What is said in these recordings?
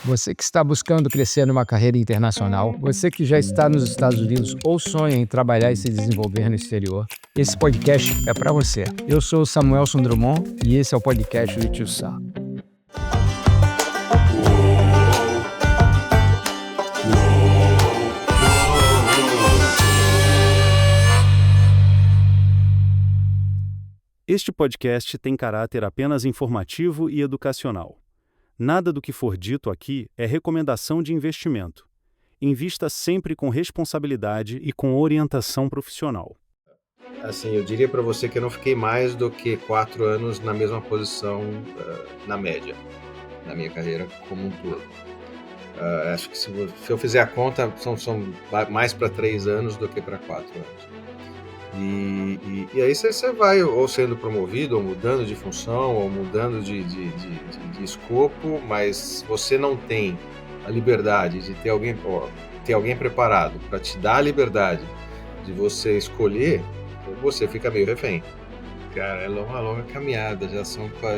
Você que está buscando crescer numa carreira internacional, você que já está nos Estados Unidos ou sonha em trabalhar e se desenvolver no exterior, esse podcast é para você. Eu sou o Samuelson Drummond e esse é o podcast do Tio Sá. Este podcast tem caráter apenas informativo e educacional. Nada do que for dito aqui é recomendação de investimento. Invista sempre com responsabilidade e com orientação profissional. Assim, eu diria para você que eu não fiquei mais do que 4 anos na mesma posição na média, na minha carreira como um todo. Acho que se eu fizer a conta, são mais para 3 anos do que para 4 anos. E aí você vai ou sendo promovido, ou mudando de função, ou mudando de escopo, mas você não tem a liberdade de ter alguém preparado para te dar a liberdade de você escolher, você fica meio refém. Cara, é uma longa caminhada, eu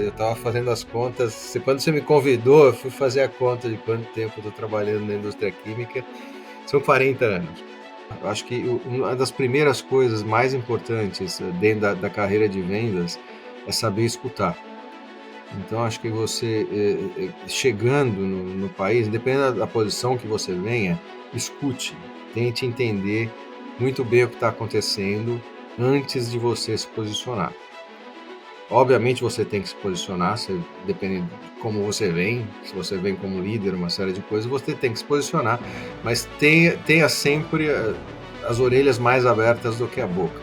estava fazendo as contas, quando você me convidou, eu fui fazer a conta de quanto tempo eu estou trabalhando na indústria química, são 40 anos. Eu acho que uma das primeiras coisas mais importantes dentro da carreira de vendas é saber escutar. Então, acho que você, chegando no país, dependendo da posição que você venha, escute, tente entender muito bem o que está acontecendo antes de você se posicionar. Obviamente você tem que se posicionar, dependendo de como você vem, se você vem como líder, uma série de coisas, você tem que se posicionar, mas tenha sempre as orelhas mais abertas do que a boca.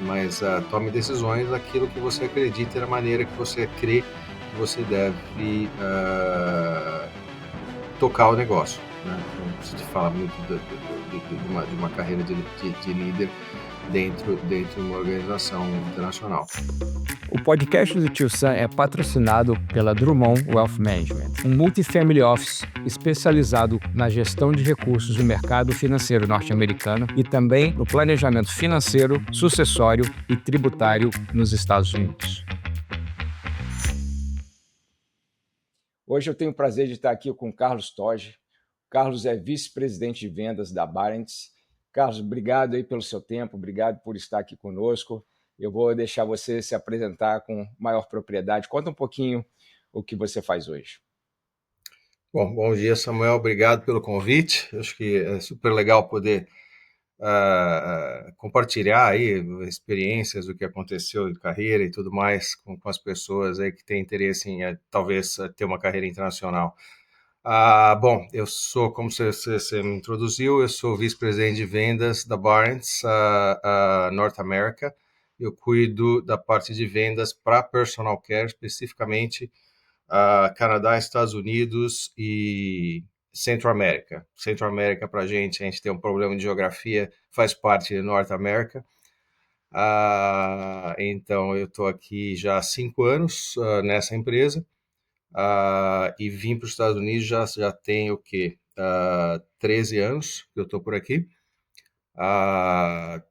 Mas tome decisões naquilo que você acredita e da maneira que você crê que você deve tocar o negócio. Né? Então, se fala muito de uma carreira de líder dentro de uma organização internacional. O podcast do Tio Sam é patrocinado pela Drummond Wealth Management, um multifamily office especializado na gestão de recursos do mercado financeiro norte-americano e também no planejamento financeiro, sucessório e tributário nos Estados Unidos. Hoje eu tenho o prazer de estar aqui com o Carlos Toge. Carlos é vice-presidente de vendas da Barents. Carlos, obrigado aí pelo seu tempo, obrigado por estar aqui conosco. Eu vou deixar você se apresentar com maior propriedade. Conta um pouquinho o que você faz hoje. Bom dia, Samuel. Obrigado pelo convite. Acho que é super legal poder compartilhar aí experiências do que aconteceu de carreira e tudo mais com as pessoas aí que têm interesse em talvez ter uma carreira internacional. Bom, eu sou, como você me introduziu, eu sou vice-presidente de vendas da Barents North America. Eu cuido da parte de vendas para personal care, especificamente Canadá, Estados Unidos e Centro-América. Centro-América, para a gente tem um problema de geografia, faz parte de Norte América. Então, eu estou aqui já há 5 anos nessa empresa e vim para os Estados Unidos já tem o quê? 13 anos que eu estou por aqui.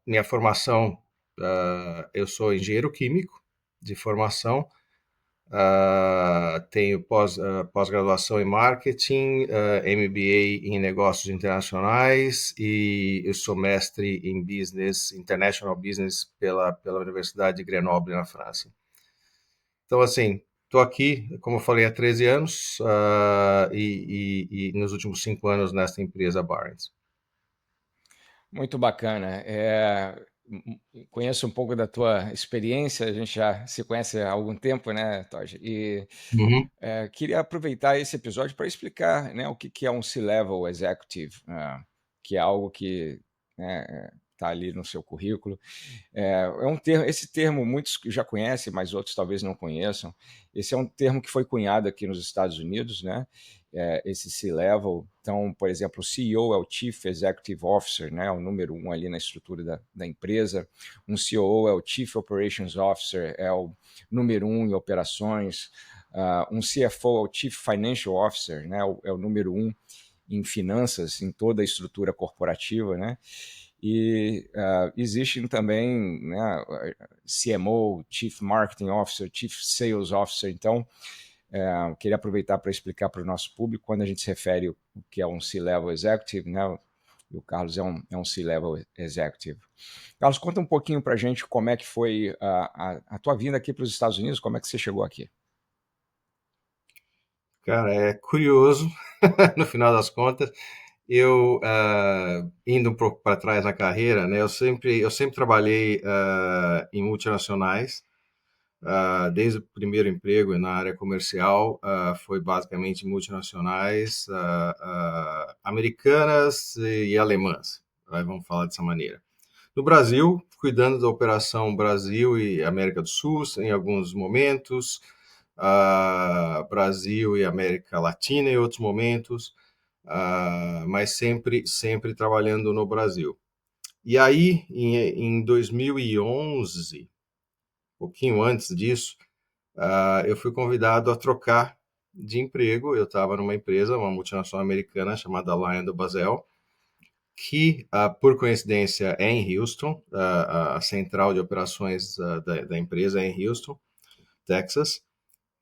Minha formação, eu sou engenheiro químico de formação. Tenho pós-graduação em marketing, MBA em negócios internacionais e eu sou mestre em business, international business pela Universidade de Grenoble na França. Então, assim, estou aqui, como eu falei, há 13 anos e nos últimos 5 anos nesta empresa Barents. Muito bacana. Conheço um pouco da tua experiência, a gente já se conhece há algum tempo, né, Toge? E queria aproveitar esse episódio para explicar, né, o que é um C-Level Executive, que é algo que está ali no seu currículo. Esse termo muitos já conhecem, mas outros talvez não conheçam. Esse é um termo que foi cunhado aqui nos Estados Unidos, né? Esse C-Level. Então, por exemplo, o CEO é o Chief Executive Officer, né? É o número 1 ali na estrutura da empresa. Um COO é o Chief Operations Officer, é o número 1 em operações. Um CFO é o Chief Financial Officer, né? É o número 1 em finanças, em toda a estrutura corporativa, né? E existem também, né, CMO, Chief Marketing Officer, Chief Sales Officer. Então, Queria aproveitar para explicar para o nosso público quando a gente se refere o que é um C-Level Executive, né? E o Carlos é um C-Level Executive. Carlos, conta um pouquinho para a gente como é que foi a tua vinda aqui para os Estados Unidos, como é que você chegou aqui? Cara, é curioso, no final das contas, eu indo um pouco para trás na carreira, né? Eu sempre trabalhei em multinacionais, desde o primeiro emprego na área comercial, foi basicamente multinacionais americanas e alemãs, né? Vamos falar dessa maneira. No Brasil, cuidando da operação Brasil e América do Sul em alguns momentos, Brasil e América Latina em outros momentos, mas sempre trabalhando no Brasil. E aí, em 2011, um pouquinho antes disso, eu fui convidado a trocar de emprego. Eu estava numa empresa, uma multinacional americana chamada LyondellBasell, que, por coincidência, é em Houston. A central de operações da empresa é em Houston, Texas.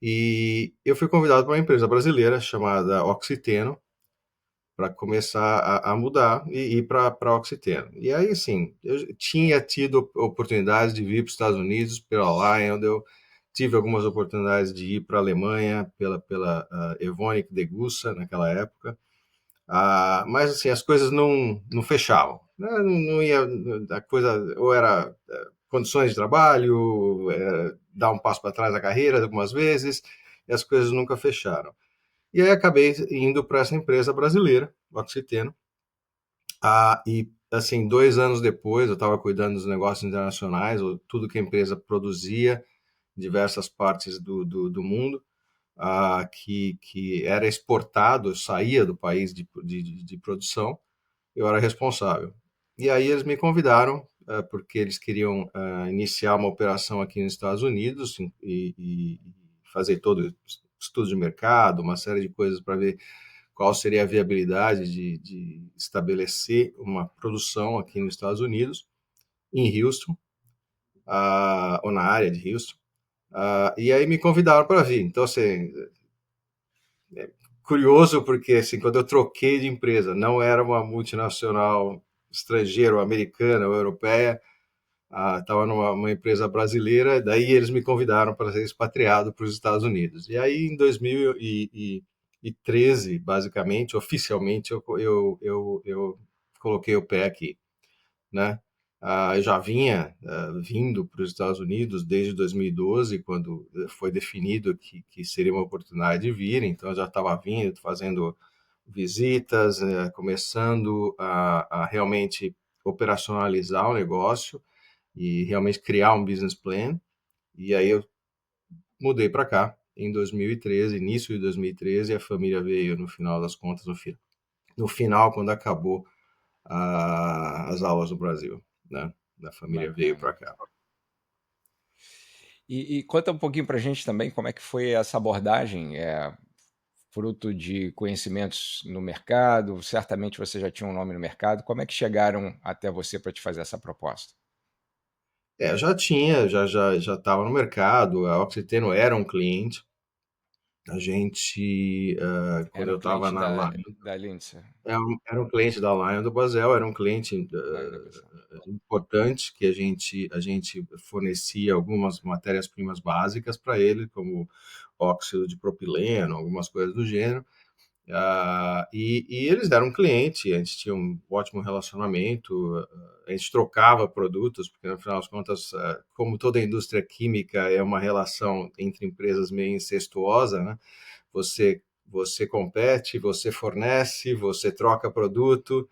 E eu fui convidado para uma empresa brasileira chamada Oxiteno, para começar a mudar e ir para Oxiteno. E aí, sim, eu tinha tido oportunidades de vir para os Estados Unidos pela Lyondell, tive algumas oportunidades de ir para a Alemanha pela Evonik Degussa naquela época, mas assim as coisas não fechavam, né? Não ia a coisa ou era condições de trabalho, dar um passo para trás na carreira algumas vezes, e as coisas nunca fecharam. E aí acabei indo para essa empresa brasileira, Oxiteno, e assim 2 anos depois eu estava cuidando dos negócios internacionais, tudo que a empresa produzia, diversas partes do mundo, que era exportado, saía do país de produção, eu era responsável. E aí eles me convidaram, porque eles queriam iniciar uma operação aqui nos Estados Unidos e fazer todo estudo de mercado, uma série de coisas para ver qual seria a viabilidade de estabelecer uma produção aqui nos Estados Unidos, em Houston, ou na área de Houston. E aí me convidaram para vir. Então, assim, curioso porque, assim, quando eu troquei de empresa, não era uma multinacional estrangeira, ou americana ou europeia, estava numa empresa brasileira, daí eles me convidaram para ser expatriado para os Estados Unidos. E aí, em 2013, basicamente, oficialmente, eu coloquei o pé aqui, né? Eu já vinha vindo para os Estados Unidos desde 2012, quando foi definido que seria uma oportunidade de vir, então eu já estava vindo, fazendo visitas, começando a realmente operacionalizar o negócio e realmente criar um business plan. E aí eu mudei para cá em 2013, início de 2013, e a família veio no final das contas, no final, quando acabou as aulas no Brasil, né? Da família veio Bacana. para cá. E conta um pouquinho para a gente também como é que foi essa abordagem, fruto de conhecimentos no mercado, certamente você já tinha um nome no mercado, como é que chegaram até você para te fazer essa proposta? Eu já tinha, já estava no mercado, a Oxiteno era um cliente. A gente, quando Era o eu estava cliente na da Lindsay era um cliente da Lion do Basel, era um cliente lá na Brazil. importante que a gente fornecia algumas matérias-primas básicas para ele, como óxido de propileno, algumas coisas do gênero. E eles eram um cliente, a gente tinha um ótimo relacionamento, a gente trocava produtos, porque no final das contas, como toda a indústria química é uma relação entre empresas meio incestuosa, né? Você compete, você fornece, você troca produto.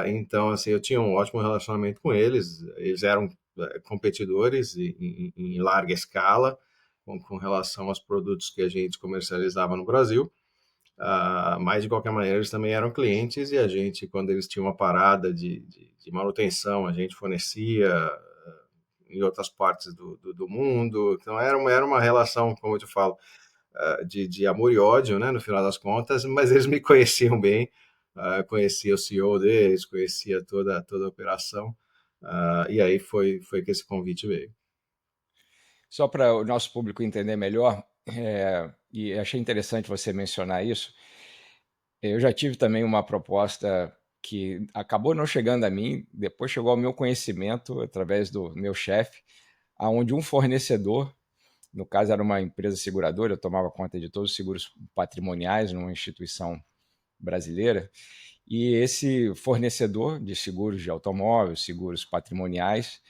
Então, assim, eu tinha um ótimo relacionamento com eles. Eles eram competidores em larga escala com relação aos produtos que a gente comercializava no Brasil. Mas, de qualquer maneira, eles também eram clientes e a gente, quando eles tinham uma parada de manutenção, a gente fornecia em outras partes do mundo. Então, era uma relação, como eu te falo, de amor e ódio, né, no final das contas, mas eles me conheciam bem, conhecia o CEO deles, conhecia toda a operação, e aí foi que esse convite veio. Só para o nosso público entender melhor, E achei interessante você mencionar isso. Eu já tive também uma proposta que acabou não chegando a mim, depois chegou ao meu conhecimento através do meu chefe, aonde um fornecedor, no caso era uma empresa seguradora, eu tomava conta de todos os seguros patrimoniais numa instituição brasileira, e esse fornecedor de seguros de automóvel, seguros patrimoniais,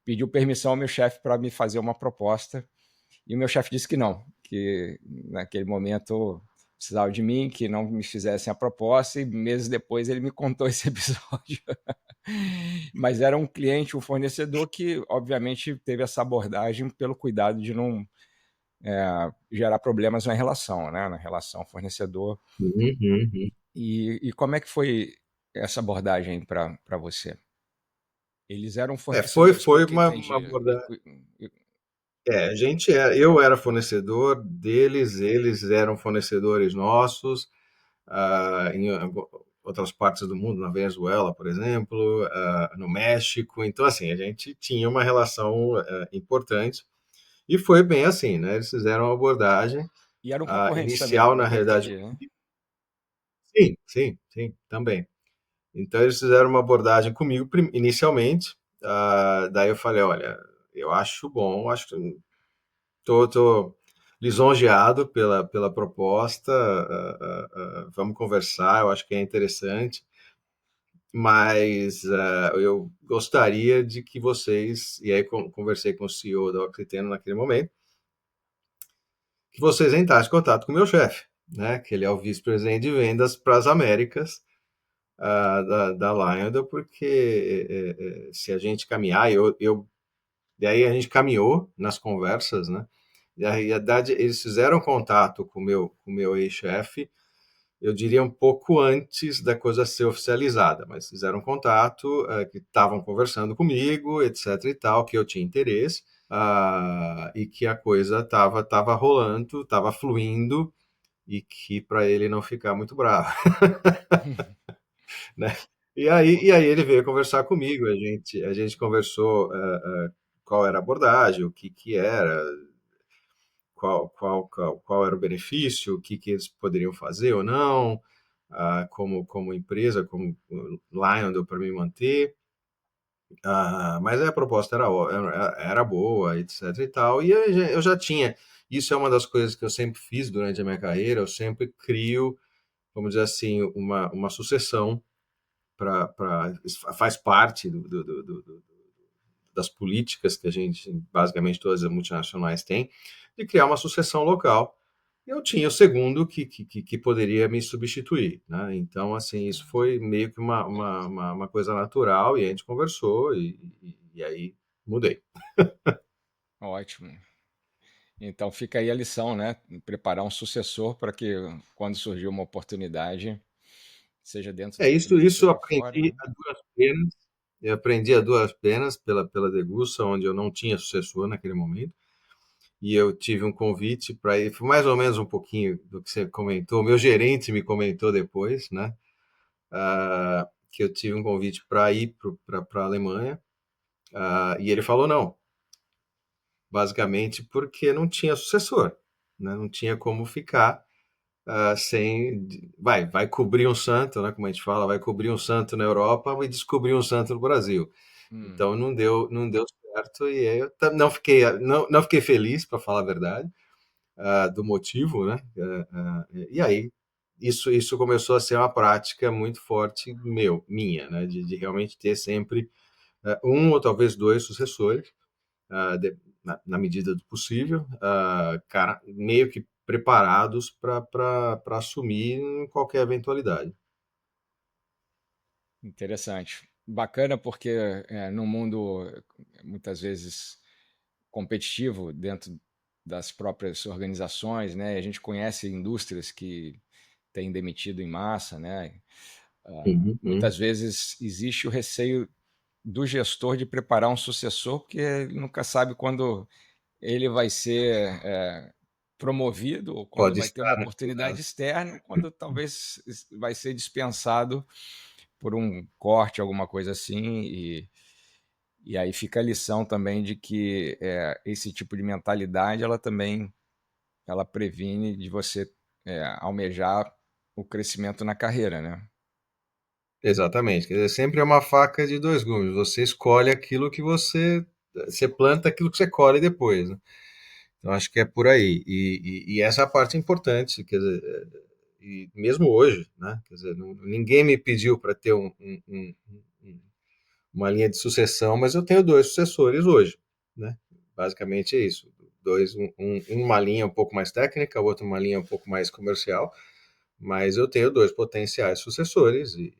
pediu permissão ao meu chefe para me fazer uma proposta, e o meu chefe disse que não, que naquele momento precisava de mim, que não me fizessem a proposta, e meses depois ele me contou esse episódio. Mas era um cliente, um fornecedor que, obviamente, teve essa abordagem pelo cuidado de não gerar problemas na relação, né? Na relação fornecedor. Uhum, uhum. E como é que foi essa abordagem para você? Eles eram Foi, fornecedores, pelo foi que uma entendi. abordagem. Eu era fornecedor deles, eles eram fornecedores nossos, em outras partes do mundo, na Venezuela, por exemplo, no México. Então, assim, a gente tinha uma relação importante e foi bem assim, né? Eles fizeram uma abordagem E eram concorrentes também, inicial, pelo na que realidade. entendi, né? Sim, sim, sim, também. Então, eles fizeram uma abordagem comigo inicialmente. Daí eu falei, olha, eu acho bom, acho que tô lisonjeado pela proposta. Vamos conversar, eu acho que é interessante, mas eu gostaria de que vocês, e aí conversei com o CEO da Oxiteno naquele momento, que vocês entrassem em contato com o meu chefe, né, que ele é o vice-presidente de vendas para as Américas, da Lyondell, porque se a gente caminhar, daí a gente caminhou nas conversas, né? E a realidade, eles fizeram contato com o meu ex-chefe, eu diria um pouco antes da coisa ser oficializada, mas fizeram contato, que estavam conversando comigo, etc e tal, que eu tinha interesse, e que a coisa tava rolando, tava fluindo, e que para ele não ficar muito bravo, né? E aí ele veio conversar comigo, a gente conversou, qual era a abordagem, o que era, qual era o benefício, o que eles poderiam fazer ou não, como empresa, como Lion para me manter. Mas a proposta era boa, etc e tal. E eu já tinha. Isso é uma das coisas que eu sempre fiz durante a minha carreira. Eu sempre crio, vamos dizer assim, uma sucessão faz parte das políticas que a gente, basicamente todas as multinacionais têm, de criar uma sucessão local. Eu tinha o segundo que poderia me substituir, né? Então, assim, isso foi meio que uma coisa natural, e a gente conversou, e aí mudei. Ótimo. Então fica aí a lição, né? Preparar um sucessor para que quando surgir uma oportunidade, seja dentro da empresa, Isso eu seja fora, aprendi né? a duras penas. Eu aprendi a duras penas pela Degussa, onde eu não tinha sucessor naquele momento. E eu tive um convite para ir, foi mais ou menos um pouquinho do que você comentou. Meu gerente me comentou depois, né? Que eu tive um convite para ir para a Alemanha, e ele falou não, basicamente porque não tinha sucessor, né? Não tinha como ficar sem. Vai cobrir um santo, né? Como a gente fala, vai cobrir um santo na Europa e descobrir um santo no Brasil. Hum, Então não deu certo, e aí eu não fiquei feliz, para falar a verdade, do motivo, né? E aí isso começou a ser uma prática muito forte minha, né? De realmente ter sempre um ou talvez dois sucessores, na medida do possível, cara, meio que preparados para assumir em qualquer eventualidade. interessante. Bacana porque no mundo muitas vezes competitivo dentro das próprias organizações, né? A gente conhece indústrias que têm demitido em massa, né? Uhum, uhum. Muitas vezes existe o receio do gestor de preparar um sucessor, porque ele nunca sabe quando ele vai ser promovido, ou quando Pode vai ter uma estar, né? oportunidade Exato. externa, quando talvez vai ser dispensado por um corte, alguma coisa assim. E aí fica a lição também de que esse tipo de mentalidade, ela previne de você almejar o crescimento na carreira, né? Exatamente. Quer dizer, sempre é uma faca de dois gumes. Você escolhe aquilo que você planta aquilo que você colhe depois, né? Então acho que é por aí. E essa é a parte importante, quer dizer, e mesmo hoje, né? Quer dizer, ninguém me pediu para ter uma linha de sucessão, mas eu tenho dois sucessores hoje, né? Basicamente é isso. Dois, uma linha um pouco mais técnica, outra uma linha um pouco mais comercial, mas eu tenho dois potenciais sucessores e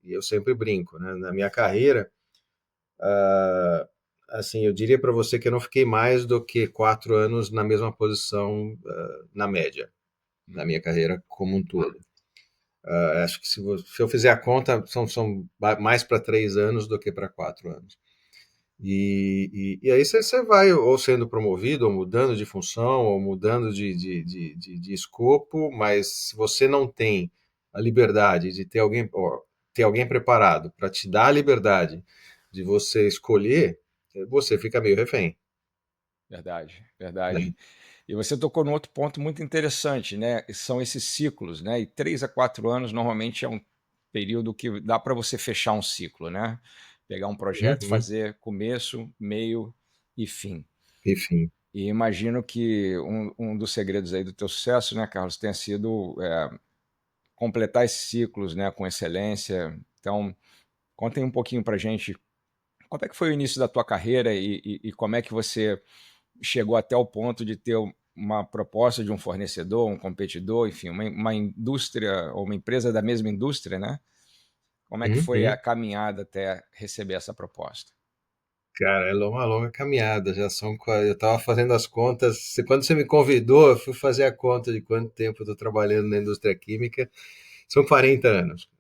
eu sempre brinco, né? Na minha carreira, assim, eu diria para você que eu não fiquei mais do que 4 anos na mesma posição na média, na minha carreira como um todo. Acho que se eu fizer a conta, são mais para 3 anos do que para 4 anos. E aí você vai ou sendo promovido, ou mudando de função, ou mudando de escopo, mas se você não tem a liberdade de ter alguém preparado para te dar a liberdade de você escolher, você fica meio refém, Verdade, verdade. né? E você tocou num outro ponto muito interessante, né? São esses ciclos, né? E 3 a 4 anos normalmente é um período que dá para você fechar um ciclo, né? Pegar um projeto, Uhum. fazer começo, meio e fim. Enfim. E imagino que um dos segredos aí do teu sucesso, né, Carlos, tenha sido completar esses ciclos, né, com excelência. Então, contem um pouquinho para gente como é que foi o início da tua carreira e como é que você chegou até o ponto de ter uma proposta de um fornecedor, um competidor, enfim, uma indústria ou uma empresa da mesma indústria, né? Como é que foi a Uhum. caminhada até receber essa proposta? Cara, é uma longa caminhada. Eu estava fazendo as contas. Quando você me convidou, eu fui fazer a conta de quanto tempo eu estou trabalhando na indústria química. São 40 anos.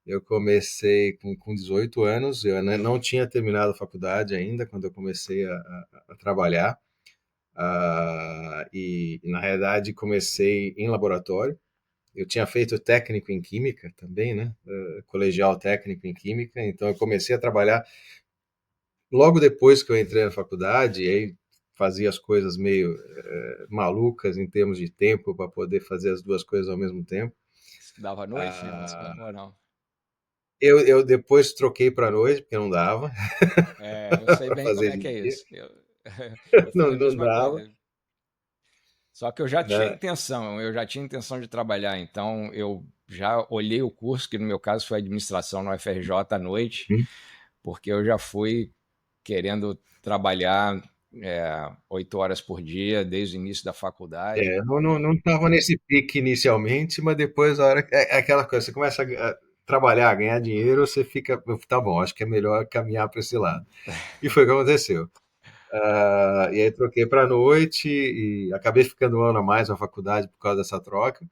Eu comecei com 18 anos, eu não tinha terminado a faculdade ainda quando eu comecei a trabalhar. Na realidade, comecei em laboratório. Eu tinha feito técnico em química também, né? Colegial técnico em química. Então, eu comecei a trabalhar logo depois que eu entrei na faculdade, e aí fazia as coisas meio malucas em termos de tempo para poder fazer as duas coisas ao mesmo tempo. Dava à noite ou não? Eu depois troquei para noite, porque não dava Eu sei para bem como fazer é de que é dia. isso. Eu fiz Não, a não mesma dava, coisa. Só que né? eu já tinha intenção de trabalhar, então eu já olhei o curso, que no meu caso foi administração no UFRJ à noite, Hum. porque eu já fui querendo trabalhar 8 horas por dia desde o início da faculdade. Não estava nesse pique inicialmente, mas depois a hora é aquela coisa, você começa a trabalhar, a ganhar dinheiro, você fica, tá bom, acho que é melhor caminhar para esse lado. E foi o que aconteceu. E aí troquei para noite e acabei ficando um ano a mais na faculdade por causa dessa troca,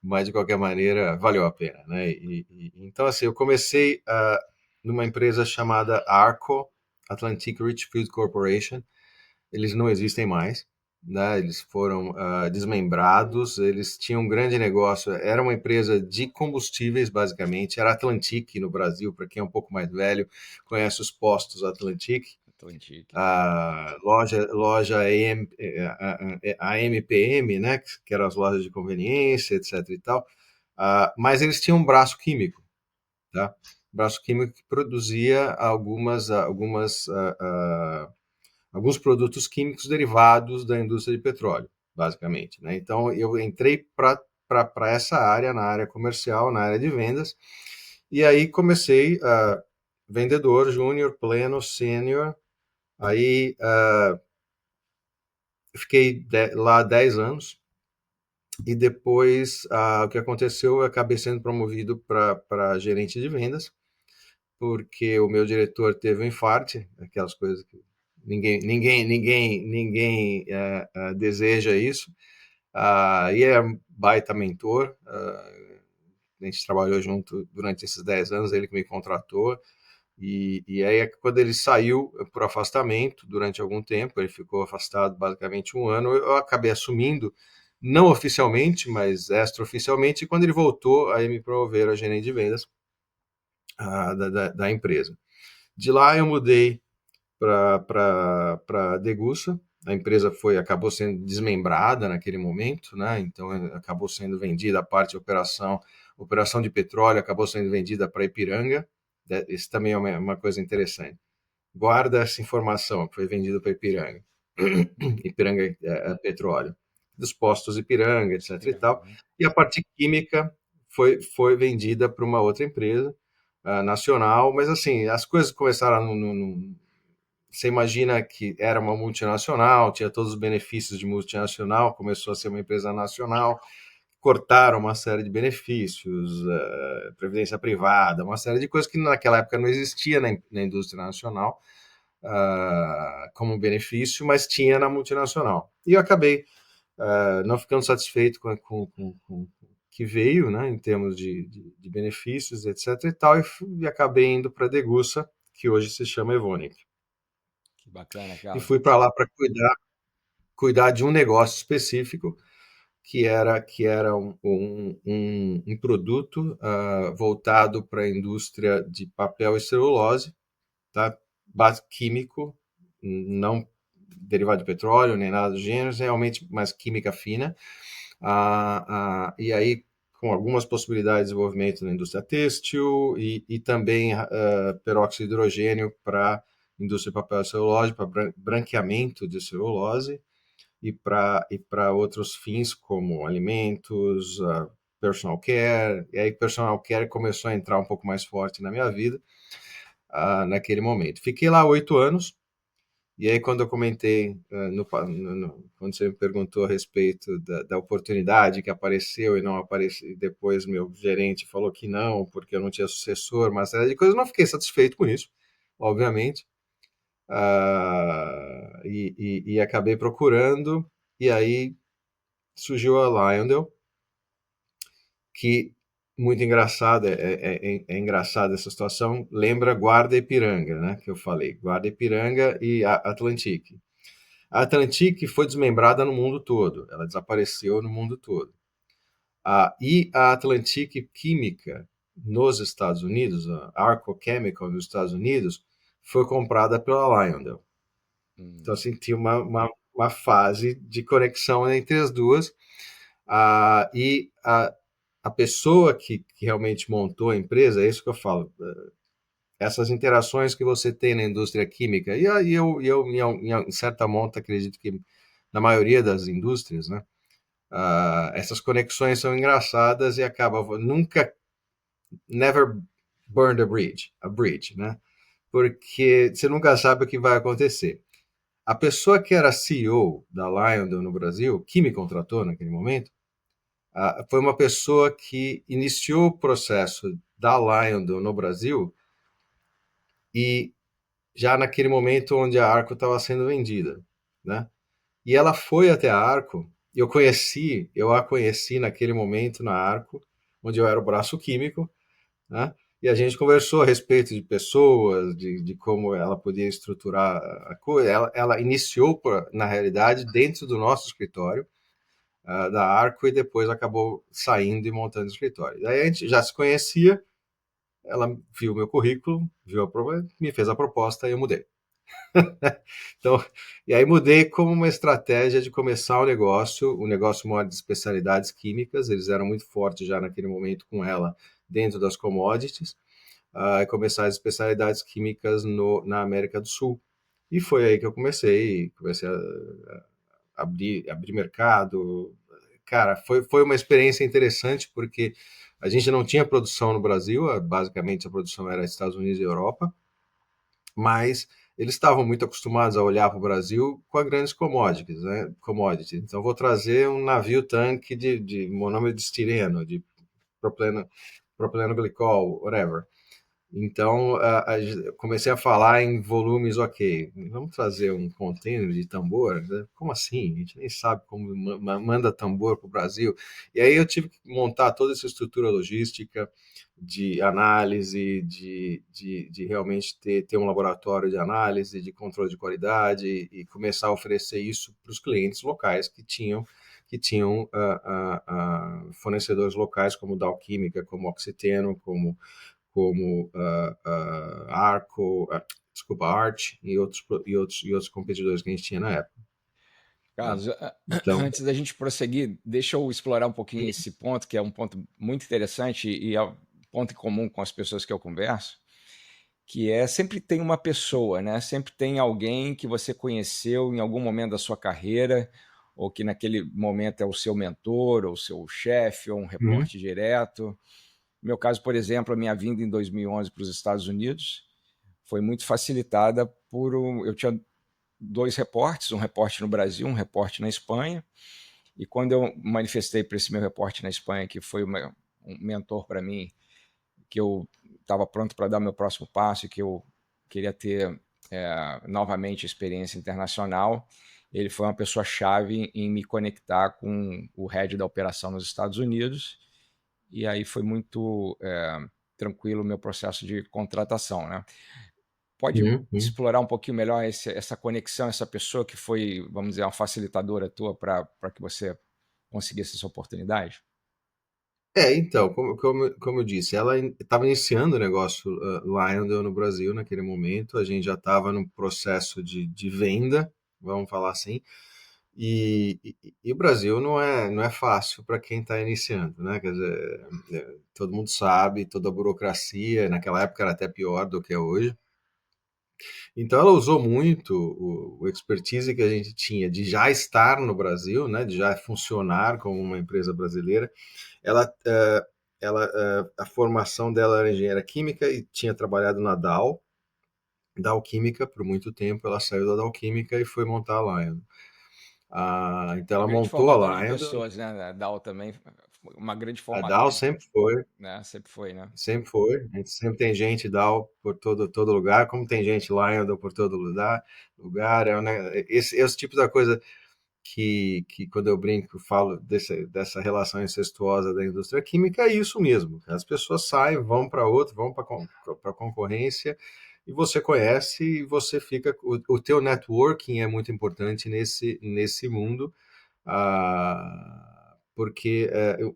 mas de qualquer maneira valeu a pena, né? Então assim, eu comecei numa empresa chamada Arco, Atlantic Richfield Corporation. Eles não existem mais, né? Eles foram desmembrados. Eles tinham um grande negócio. Era uma empresa de combustíveis, basicamente. Era Atlantic no Brasil, para quem é um pouco mais velho, conhece os postos Atlantic. Atlantique. A loja a MPM, né, que eram as lojas de conveniência, etc. e tal. Mas eles tinham um braço químico, tá? Braço químico que produzia alguns produtos químicos derivados da indústria de petróleo, basicamente, né? Então eu entrei para essa área, na área comercial, na área de vendas, e aí comecei vendedor, júnior, pleno, sênior. Aí fiquei lá 10 anos e depois o que aconteceu, eu acabei sendo promovido para gerente de vendas, porque o meu diretor teve um infarte, aquelas coisas que ninguém deseja isso. E é um baita mentor. A gente trabalhou junto durante esses 10 anos, ele que me contratou. E aí, quando ele saiu por afastamento durante algum tempo, ele ficou afastado basicamente um ano, eu acabei assumindo, não oficialmente, mas extraoficialmente, e quando ele voltou, aí me promoveram a gerente de vendas da empresa. De lá eu mudei para a Degussa. A empresa acabou sendo desmembrada naquele momento, né? Então acabou sendo vendida a parte de operação de petróleo acabou sendo vendida para Ipiranga. Isso também é uma coisa interessante. Guarda essa informação, que foi vendido para Ipiranga. Ipiranga Petróleo. Dos postos Ipiranga, etc. e tal. E a parte química foi vendida para uma outra empresa nacional, mas assim, as coisas começaram você imagina que era uma multinacional, tinha todos os benefícios de multinacional, começou a ser uma empresa nacional, cortaram uma série de benefícios, previdência privada, uma série de coisas que naquela época não existia na indústria nacional como benefício, mas tinha na multinacional. E eu acabei não ficando satisfeito com o que veio, né, em termos de benefícios, etc. e tal, e acabei indo para a Degussa, que hoje se chama Evonik. Que bacana, E cara. fui para lá para cuidar de um negócio específico que era um produto voltado para a indústria de papel e celulose, tá? Químico, não derivado de petróleo nem nada do gênero, realmente mais química fina. E aí com algumas possibilidades de desenvolvimento na indústria têxtil e também peróxido de hidrogênio para indústria de papel e celulose, para branqueamento de celulose e para outros fins como alimentos, personal care. E aí personal care começou a entrar um pouco mais forte na minha vida naquele momento. Fiquei lá 8 anos. E aí, quando eu comentei, quando você me perguntou a respeito da oportunidade que apareceu e não apareceu, e depois meu gerente falou que não, porque eu não tinha sucessor, uma série de coisas, eu não fiquei satisfeito com isso, obviamente. E acabei procurando, e aí surgiu a Lyondell, que muito engraçado, é engraçada essa situação, lembra Guarda Ipiranga, né, que eu falei, Guarda Ipiranga e a Atlantique. A Atlantique foi desmembrada no mundo todo, ela desapareceu no mundo todo. E a Atlantique Química nos Estados Unidos, a Arco Chemical nos Estados Unidos, foi comprada pela Lyondell. Então, assim, tinha uma fase de conexão entre as duas. E a pessoa que realmente montou a empresa, é isso que eu falo, essas interações que você tem na indústria química, e aí eu em certa monta, acredito que na maioria das indústrias, né, essas conexões são engraçadas e acaba nunca, never burn a bridge, né, porque você nunca sabe o que vai acontecer. A pessoa que era CEO da Lyondell no Brasil, que me contratou naquele momento, foi uma pessoa que iniciou o processo da Lyondell no Brasil e já naquele momento onde a Arco estava sendo vendida, né? E ela foi até a Arco, eu a conheci naquele momento na Arco, onde eu era o braço químico, né? E a gente conversou a respeito de pessoas, de como ela podia estruturar a coisa. Ela iniciou, na realidade, dentro do nosso escritório, da Arco, e depois acabou saindo e montando o escritório. Daí a gente já se conhecia, ela viu meu currículo, me fez a proposta e eu mudei. Então, e aí mudei como uma estratégia de começar o negócio maior de especialidades químicas, eles eram muito fortes já naquele momento com ela dentro das commodities, e começar as especialidades químicas na América do Sul. E foi aí que eu comecei a abrir mercado. Cara, foi uma experiência interessante porque a gente não tinha produção no Brasil, basicamente a produção era Estados Unidos e Europa, mas eles estavam muito acostumados a olhar para o Brasil com as grandes commodities, né? Commodities. Então, vou trazer um navio-tanque de monômero de estireno, de propileno glicol, whatever. Então, comecei a falar em volumes, ok, vamos trazer um container de tambor? Como assim? A gente nem sabe como manda tambor para o Brasil. E aí eu tive que montar toda essa estrutura logística de análise, de realmente ter um laboratório de análise, de controle de qualidade e começar a oferecer isso para os clientes locais que tinham fornecedores locais como Dow Química, como Oxiteno, como como Arch e outros competidores que a gente tinha na época. Tá? Carlos, Então, antes da gente prosseguir, deixa eu explorar um pouquinho esse ponto, que é um ponto muito interessante e é um ponto em comum com as pessoas que eu converso, que é sempre tem uma pessoa, né? Sempre tem alguém que você conheceu em algum momento da sua carreira, ou que naquele momento é o seu mentor, ou o seu chefe, ou um uhum, reporte direto. No meu caso, por exemplo, a minha vinda em 2011 para os Estados Unidos foi muito facilitada eu tinha dois reportes, um reporte no Brasil, um reporte na Espanha, e quando eu manifestei para esse meu reporte na Espanha, que foi um mentor para mim, que eu estava pronto para dar meu próximo passo e que eu queria ter novamente experiência internacional, ele foi uma pessoa-chave em me conectar com o head da operação nos Estados Unidos, e aí foi muito tranquilo o meu processo de contratação, né? Pode uhum, uhum. explorar um pouquinho melhor essa conexão, essa pessoa que foi, vamos dizer, uma facilitadora tua para que você conseguisse essa oportunidade? Então, como eu disse, ela estava iniciando o negócio Lyondell no Brasil naquele momento, a gente já estava no processo de venda, vamos falar assim, e o Brasil não é fácil para quem está iniciando, né? Quer dizer, todo mundo sabe, toda a burocracia, naquela época era até pior do que é hoje. Então ela usou muito o expertise que a gente tinha de já estar no Brasil, né? De já funcionar como uma empresa brasileira. Ela, a formação dela era engenheira química e tinha trabalhado na Dow Química por muito tempo. Ela saiu da Dow Química e foi montar a Lion. Então Uma ela grande montou formadora a de Lion. pessoas, né? A Dow também, uma grande A Dow formadora de, sempre foi, né? Sempre foi, né? sempre foi. A gente sempre tem gente Dow por todo lugar, como tem gente Lion por todo lugar. Esse tipo da coisa que quando eu brinco, falo dessa relação incestuosa da indústria química, é isso mesmo. As pessoas saem, vão para outro, vão para a concorrência, e você conhece e você fica. O teu networking é muito importante nesse mundo, porque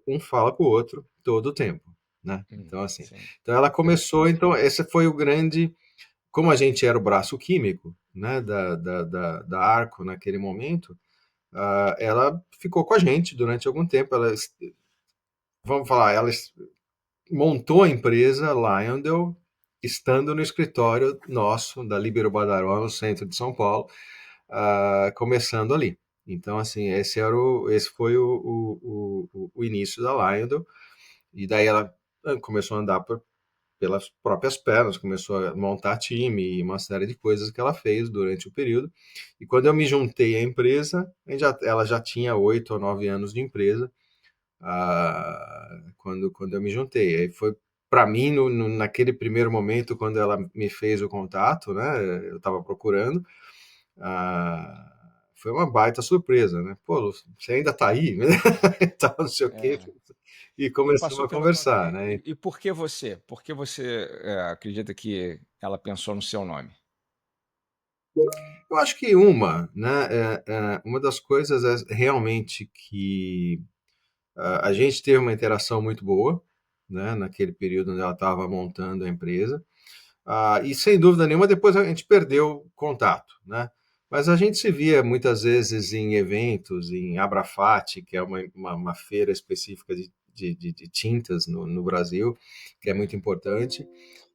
um fala com o outro todo o tempo. Né? Então, assim. Sim. Então, ela começou. Então, esse foi o grande. Como a gente era o braço químico, né, da Arco naquele momento, ela ficou com a gente durante algum tempo. Vamos falar, ela montou a empresa Lyondell estando no escritório nosso da Líbero Badaró, no centro de São Paulo, começando ali. Então, assim, esse foi o início da Lyondell, e daí ela começou a andar pelas próprias pernas, começou a montar time e uma série de coisas que ela fez durante o período. E quando eu me juntei à empresa, ela já tinha 8 ou 9 anos de empresa, quando eu me juntei. Aí foi para mim, naquele primeiro momento, quando ela me fez o contato, né, eu estava procurando, foi uma baita surpresa, né? Pô, Lu, você ainda está aí? Tal, não sei o quê. É. E Você começamos passou a pela tua. conversar, né? E por que você? Por que você acredita que ela pensou no seu nome? Eu acho que né, uma das coisas é realmente que a gente teve uma interação muito boa, né, naquele período onde ela estava montando a empresa, e sem dúvida nenhuma depois a gente perdeu contato, né? Mas a gente se via muitas vezes em eventos, em Abrafate, que é uma feira específica de tintas no Brasil, que é muito importante.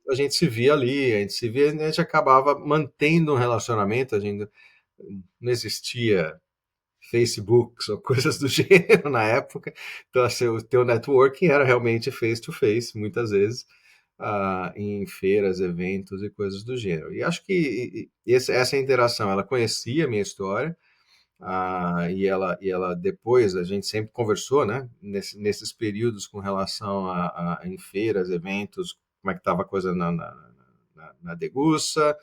A gente se via ali, a gente se via, a gente acabava mantendo um relacionamento, a gente não existia Facebooks ou coisas do gênero na época, então assim, o teu networking era realmente face to face, muitas vezes, em feiras, eventos e coisas do gênero. E acho que essa interação, ela conhecia a minha história, e ela depois, a gente sempre conversou, né, nesses períodos com relação em feiras, eventos, como é que estava a coisa na Degussa,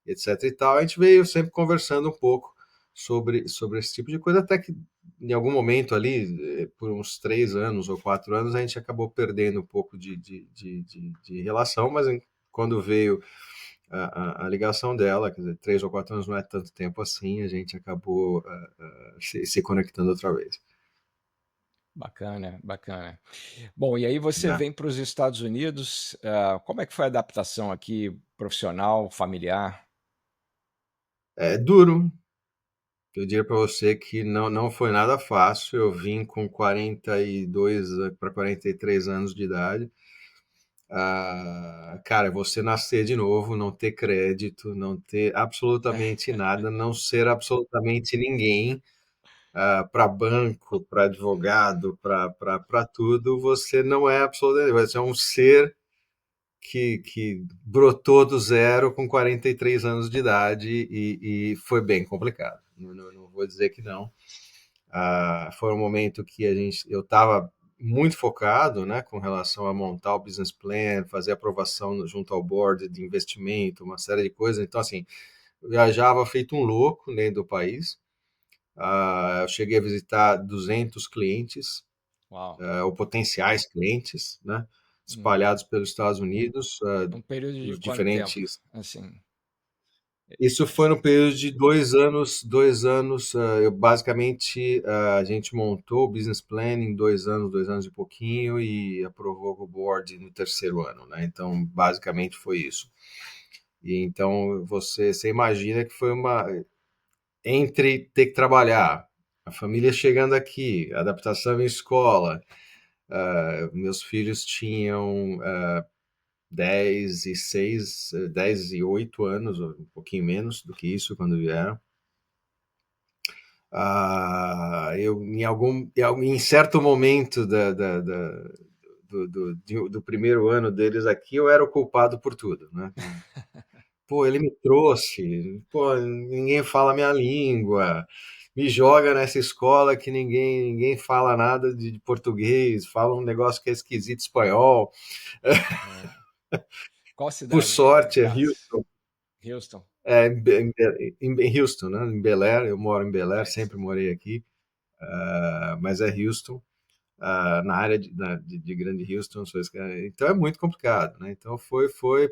etc e tal. A gente veio sempre conversando um pouco sobre esse tipo de coisa, até que em algum momento ali, por uns 3 anos ou 4 anos, a gente acabou perdendo um pouco de relação, mas quando veio a ligação dela, quer dizer, 3 ou 4 anos não é tanto tempo assim, a gente acabou se conectando outra vez. Bacana, bacana. Bom, e aí você Né? vem para os Estados Unidos, como é que foi a adaptação aqui, profissional, familiar? É duro. Eu diria para você que não foi nada fácil. Eu vim com 42 para 43 anos de idade. Cara, você nascer de novo, não ter crédito, não ter absolutamente nada, não ser absolutamente ninguém, para banco, para advogado, para tudo, você não é absolutamente, você é um ser que brotou do zero com 43 anos de idade e foi bem complicado. Não vou dizer que não. Foi um momento que eu estava muito focado, né, com relação a montar o business plan, fazer aprovação junto ao board de investimento, uma série de coisas. Então, assim, eu viajava feito um louco dentro do país. Eu cheguei a visitar 200 clientes, Uau! ou potenciais clientes, né, Uhum. espalhados pelos Estados Unidos, Um período de os quanto tempo? diferentes. Assim, Isso foi esse no período de 2 anos. 2 anos, eu basicamente, a gente montou o business plan em 2 anos, 2 anos e pouquinho, e aprovou o board no terceiro ano, né? Então, basicamente foi isso. E então você imagina que foi uma entre ter que trabalhar, a família chegando aqui, adaptação em escola, meus filhos tinham 10 e 8 anos, um pouquinho menos do que isso quando vieram. Eu em certo momento do primeiro ano deles aqui, eu era o culpado por tudo, né? Pô, ele me trouxe, pô, ninguém fala a minha língua, me joga nessa escola que ninguém fala nada de português, fala um negócio que é esquisito espanhol. é. Qual Por cidade no sorte, é caso? Houston, Houston? em Houston, né? Em Bel Air, eu moro em Bel Air, Nice. sempre morei aqui, mas é Houston. Na área de Grande Houston, então é muito complicado, né? Então foi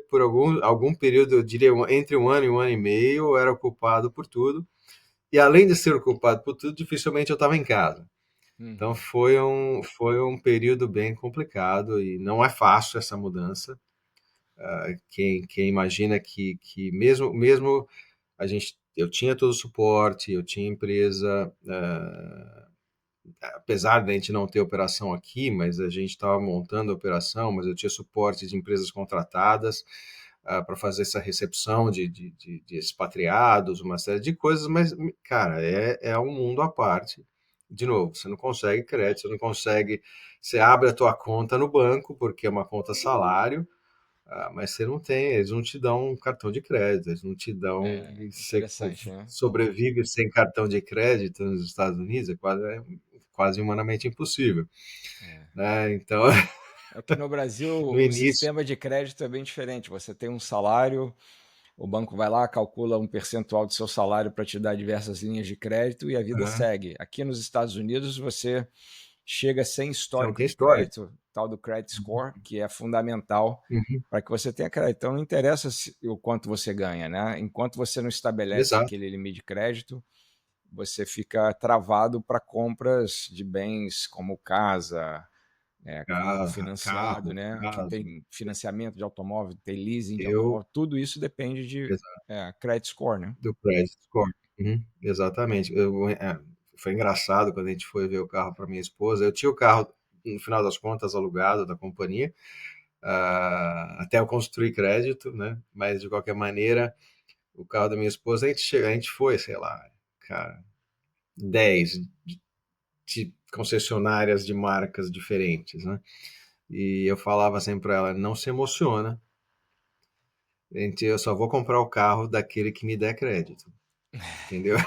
por algum período, eu diria entre 1 ano e 1 ano e meio, eu era o culpado por tudo, e além de ser o culpado por tudo, dificilmente eu estava em casa. Então Uhum. foi um período bem complicado e não é fácil essa mudança. Quem imagina que mesmo eu tinha todo o suporte, eu tinha empresa, apesar de a gente não ter operação aqui, mas a gente estava montando a operação, mas eu tinha suporte de empresas contratadas para fazer essa recepção de expatriados, uma série de coisas, mas, cara, é um mundo à parte. De novo, você não consegue crédito, você não consegue. Você abre a tua conta no banco, porque é uma conta salário, mas você não tem, eles não te dão um cartão de crédito, eles não te dão. É E você interessante, né? sobrevive sem cartão de crédito nos Estados Unidos, é quase humanamente impossível, É. né? Então, É que no Brasil no o início, sistema de crédito é bem diferente. Você tem um salário, o banco vai lá, calcula um percentual do seu salário para te dar diversas linhas de crédito e a vida segue. Aqui nos Estados Unidos você chega sem você não histórico tem de história. crédito, tal do credit score, que é fundamental Uhum, para que você tenha crédito. Então não interessa o quanto você ganha, né? Enquanto você não estabelece exato. aquele limite de crédito, você fica travado para compras de bens como casa, carro financiado, Carro, né? Que casa, tem financiamento de automóvel, tem leasing de eu, automóvel, tudo isso depende de exato, credit score, né? do credit score. Uhum, exatamente. Foi engraçado quando a gente foi ver o carro para minha esposa. Eu tinha o carro, no final das contas, alugado da companhia, até eu construir crédito, né? Mas de qualquer maneira, o carro da minha esposa, a gente foi, sei lá, cara, 10 de concessionárias de marcas diferentes, né? E eu falava sempre para ela, não se emociona, gente, eu só vou comprar o carro daquele que me der crédito, entendeu?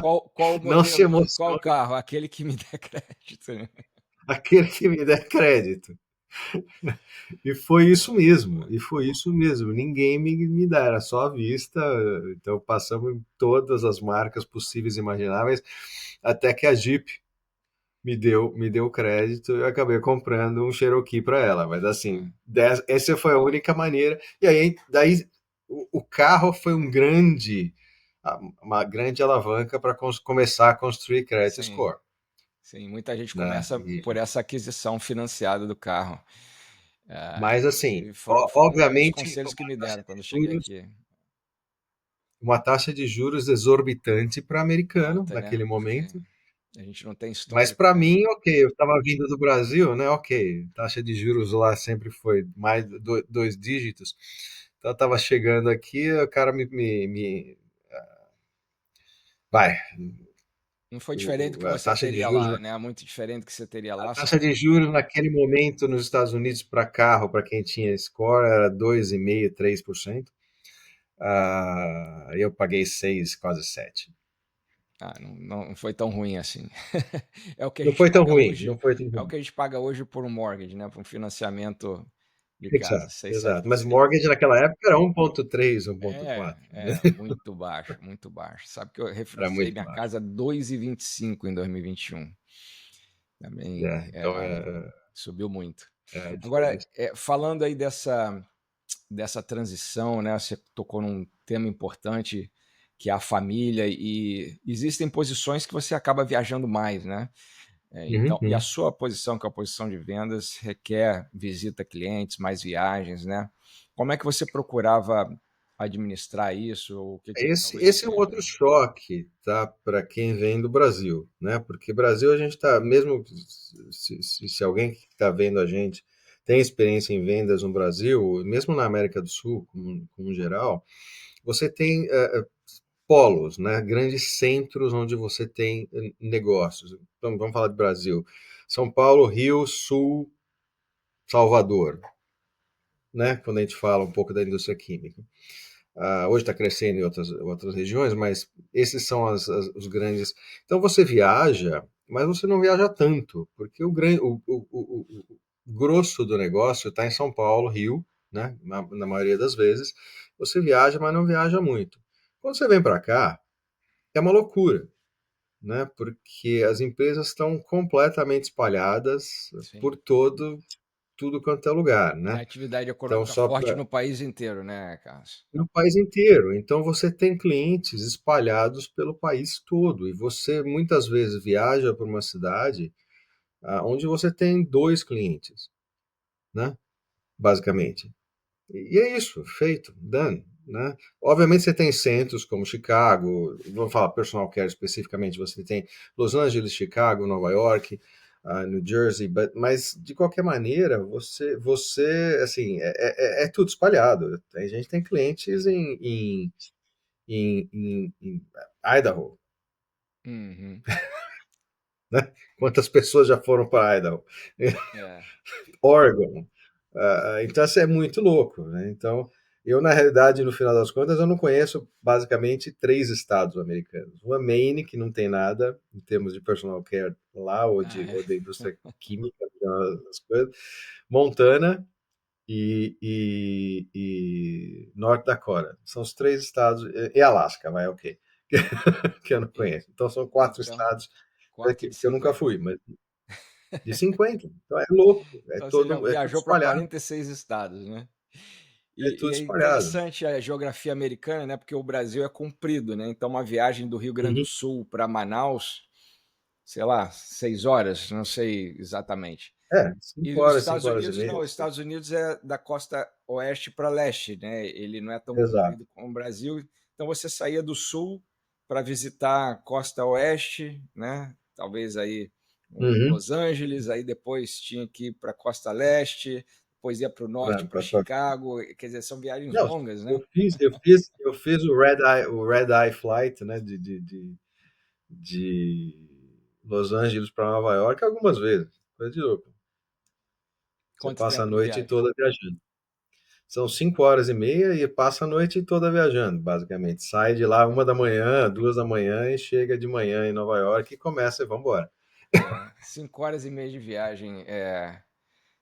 Qual o Não se modelo? Qual o emociona, carro? Aquele que me der crédito, né? aquele que me der crédito. E foi isso mesmo, e foi isso mesmo. Ninguém me dá, era só à vista. Então passamos em todas as marcas possíveis e imagináveis, até que a Jeep me deu crédito e eu acabei comprando um Cherokee para ela. Mas assim, essa foi a única maneira. E aí, daí, o carro foi uma grande alavanca para começar a construir credit Sim. score. Sim, muita gente né? começa por essa aquisição financiada do carro. Mas assim, E foram os obviamente, conselhos que me deram quando eu cheguei aqui. uma taxa de juros exorbitante para americano Alta, naquele né? Porque momento. a gente não tem Mas histórico, para né? mim, ok, eu estava vindo do Brasil, né? Ok, taxa de juros lá sempre foi mais dois dígitos. Então eu estava chegando aqui, o cara vai, Não foi diferente do que a você taxa de teria juros, lá, né? Muito diferente do que você teria a lá. taxa de juros naquele momento nos Estados Unidos para carro, para quem tinha score, era 2,5%, 3%. Eu paguei 6, quase 7. Não foi tão ruim assim. É o que a Não gente foi tão paga ruim, hoje. não foi tão É o ruim. que a gente paga hoje por um mortgage, né? Por um financiamento de casa, Exato, 6, exato. Mas 7%. mortgage naquela época era 1,3, 1,4. Muito baixo, muito baixo. Sabe que eu Era refinanciei muito minha baixo. casa 2,25 em 2021. Também Então subiu muito. é a Agora, diferença. falando aí dessa transição, né? Você tocou num tema importante que é a família e existem posições que você acaba viajando mais, né? Uhum, Então, e a uhum. sua posição, que é a posição de vendas, requer visita a clientes, mais viagens, né? Como é que você procurava administrar isso? Ou o que talvez Esse é você... um outro choque, tá, para quem vem do Brasil, né? Porque Brasil a gente está, mesmo se alguém que está vendo a gente tem experiência em vendas no Brasil, mesmo na América do Sul, como geral, você tem polos, né? Grandes centros onde você tem negócios. Então, vamos falar de Brasil. São Paulo, Rio, Sul, Salvador, né? Quando a gente fala um pouco da indústria química. Hoje está crescendo em outras regiões, mas esses são os grandes. Então você viaja, mas você não viaja tanto, porque o grosso do negócio está em São Paulo, Rio, né? Na maioria das vezes. Você viaja, mas não viaja muito. Quando você vem para cá, é uma loucura, né? Porque as empresas estão completamente espalhadas por Sim. tudo quanto é lugar, É né? atividade Então, econômica só forte para no país inteiro, né, Carlos? no país inteiro. Então você tem clientes espalhados pelo país todo e você muitas vezes viaja para uma cidade onde você tem dois clientes, né? Basicamente. E é isso, feito, done. Né? Obviamente você tem centros como Chicago, vamos falar personal care especificamente, você tem Los Angeles, Chicago, Nova York, New Jersey, mas de qualquer maneira, você assim, é tudo espalhado. A gente tem clientes em Idaho, Uhum. né? Quantas pessoas já foram para Idaho? É. Oregon. Então, isso é muito louco, né? Então, eu, na realidade, no final das contas, eu não conheço basicamente três estados americanos. Uma Maine, que não tem nada em termos de personal care lá, Ah, é. ou de indústria química, as coisas. Montana e North Dakota. São os três estados, e Alasca, vai, ok, que eu não E- conheço. Então, são quatro então, estados 4 que de eu nunca 50. fui, mas de 50. Então, é louco, Então você já é tudo viajou para espalhado. 46 estados, né? É E tudo é espalhado. interessante a geografia americana, né? Porque o Brasil é comprido, né? Então uma viagem do Rio Grande do Uhum. Sul para Manaus, sei lá, 6 horas, não sei exatamente. E os Estados 5 horas e Unidos meia. não, os Estados Unidos é da costa oeste para leste, né? Ele não é tão Exato. comprido como o Brasil. Então você saía do sul para visitar a costa oeste, né? Talvez aí Uhum. Los Angeles, aí depois tinha que ir para a costa leste, depois ia para o norte, para Pra... Chicago. Quer dizer, são viagens Não, longas, né? eu fiz o Red Eye Flight, né, de Los Angeles para Nova York algumas vezes. Coisa de louco. Você Quanto passa a tempo de noite viagem? toda viajando. São 5 horas e meia e passa a noite toda viajando, basicamente. Sai de lá 1 da manhã, 2 da manhã e chega de manhã em Nova York e começa e vamos embora. 5 horas e meia de viagem. Quer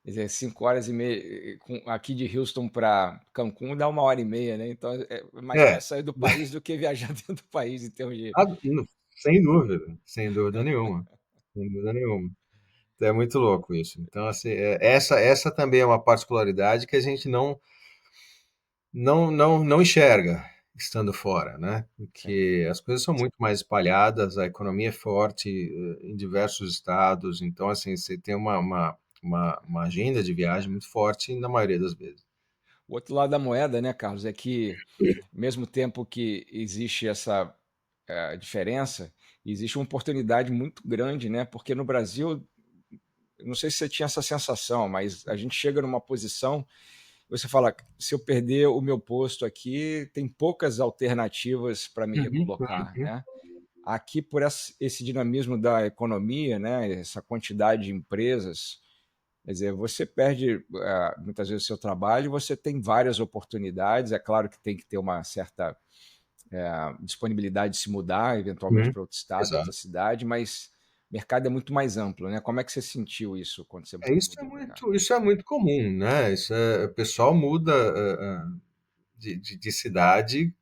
dizer, 5 horas e meia. Aqui de Houston para Cancún dá 1 hora e meia, né? Então é mais É, fácil sair do país do que viajar dentro do país em termos de. sem dúvida nenhuma. Sem dúvida nenhuma. É muito louco isso. Então, assim, essa também é uma particularidade que a gente não enxerga. estando fora, né? Sim. Porque as coisas são muito mais espalhadas, a economia é forte em diversos estados, então assim você tem uma agenda de viagem muito forte na maioria das vezes. O outro lado da moeda, né, Carlos, é que, mesmo tempo que existe essa, diferença, existe uma oportunidade muito grande, né, porque no Brasil, eu não sei se você tinha essa sensação, mas a gente chega numa posição, você fala: "Se eu perder o meu posto aqui, tem poucas alternativas para me Uhum, recolocar", uhum, né. Aqui, por esse dinamismo da economia, né, essa quantidade de empresas, quer dizer, você perde, muitas vezes o seu trabalho, você tem várias oportunidades. É claro que tem que ter uma certa, disponibilidade de se mudar eventualmente uhum. para outro estado, outra Exato. cidade, mas o mercado é muito mais amplo, né. Como é que você sentiu isso quando você É, mudou para cá? isso é muito comum, né? O pessoal muda de cidade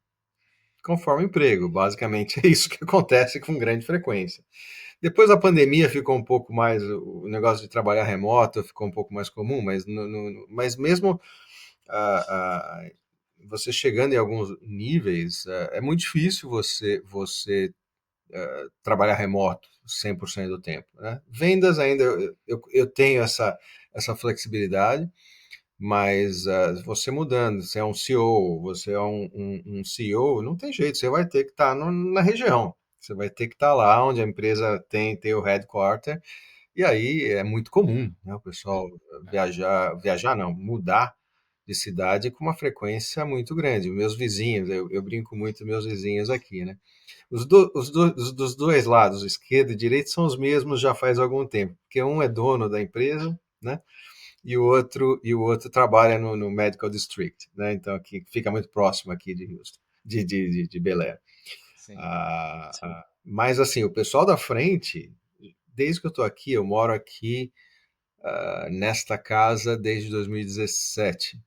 conforme o emprego. Basicamente é isso que acontece com grande frequência. Depois da pandemia ficou um pouco mais, o negócio de trabalhar remoto ficou um pouco mais comum, mas, mas mesmo ah, ah, você chegando em alguns níveis, é muito difícil você trabalhar remoto 100% do tempo, né? Vendas ainda eu tenho essa flexibilidade, mas você mudando, você é um CEO, você é um CEO, não tem jeito, você vai ter que estar na região. Você vai ter que estar lá onde a empresa tem o headquarter, e aí é muito comum, né, o pessoal É, viajar não, mudar de cidade com uma frequência muito grande. Meus vizinhos, eu brinco muito com meus vizinhos aqui, né? Os dos dois lados, esquerda e direita, são os mesmos já faz algum tempo, porque um é dono da empresa, né? E o outro trabalha no Medical District, né? Então aqui fica muito próximo aqui de Houston, de Bel Air. sim. Mas assim, o pessoal da frente, desde que eu estou aqui, eu moro aqui nesta casa desde 2017.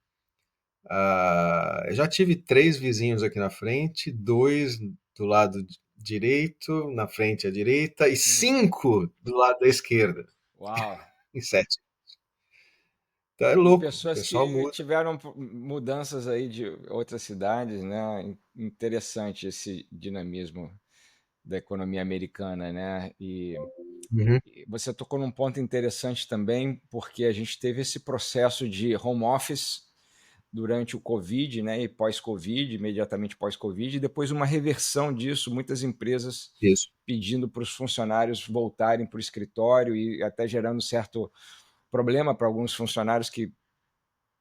Eu já tive três vizinhos aqui na frente, dois do lado direito, na frente à direita, e Hum, cinco do lado da esquerda, uau! em sete. Então é E louco, o pessoas pessoal que muda. tiveram mudanças aí de outras cidades, né, interessante esse dinamismo da economia americana, né, Uhum. e você tocou num ponto interessante também, porque a gente teve esse processo de home office durante o Covid, né, e pós-Covid, imediatamente pós-Covid, e depois uma reversão disso, muitas empresas Isso. pedindo para os funcionários voltarem para o escritório e até gerando certo problema para alguns funcionários que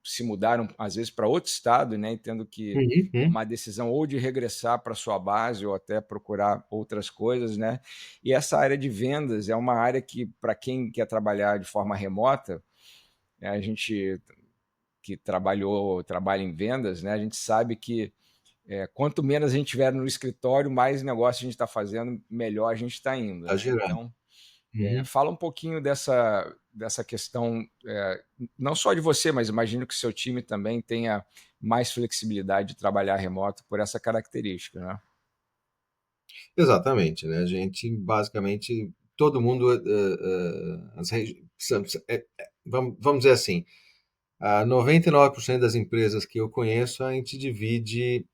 se mudaram, às vezes, para outro estado, né, e tendo que Uhum, uhum. tomar a decisão ou de regressar para sua base ou até procurar outras coisas, né. E essa área de vendas é uma área que, para quem quer trabalhar de forma remota, né, a gente que trabalha em vendas, né, a gente sabe que, quanto menos a gente tiver no escritório, mais negócio a gente está fazendo, melhor a gente está indo, Tá né. girando. Então, Uhum. fala um pouquinho dessa questão, não só de você, mas imagino que seu time também tenha mais flexibilidade de trabalhar remoto por essa característica, né? Exatamente, né? A gente basicamente todo mundo vamos dizer assim, 99% das empresas que eu conheço a gente divide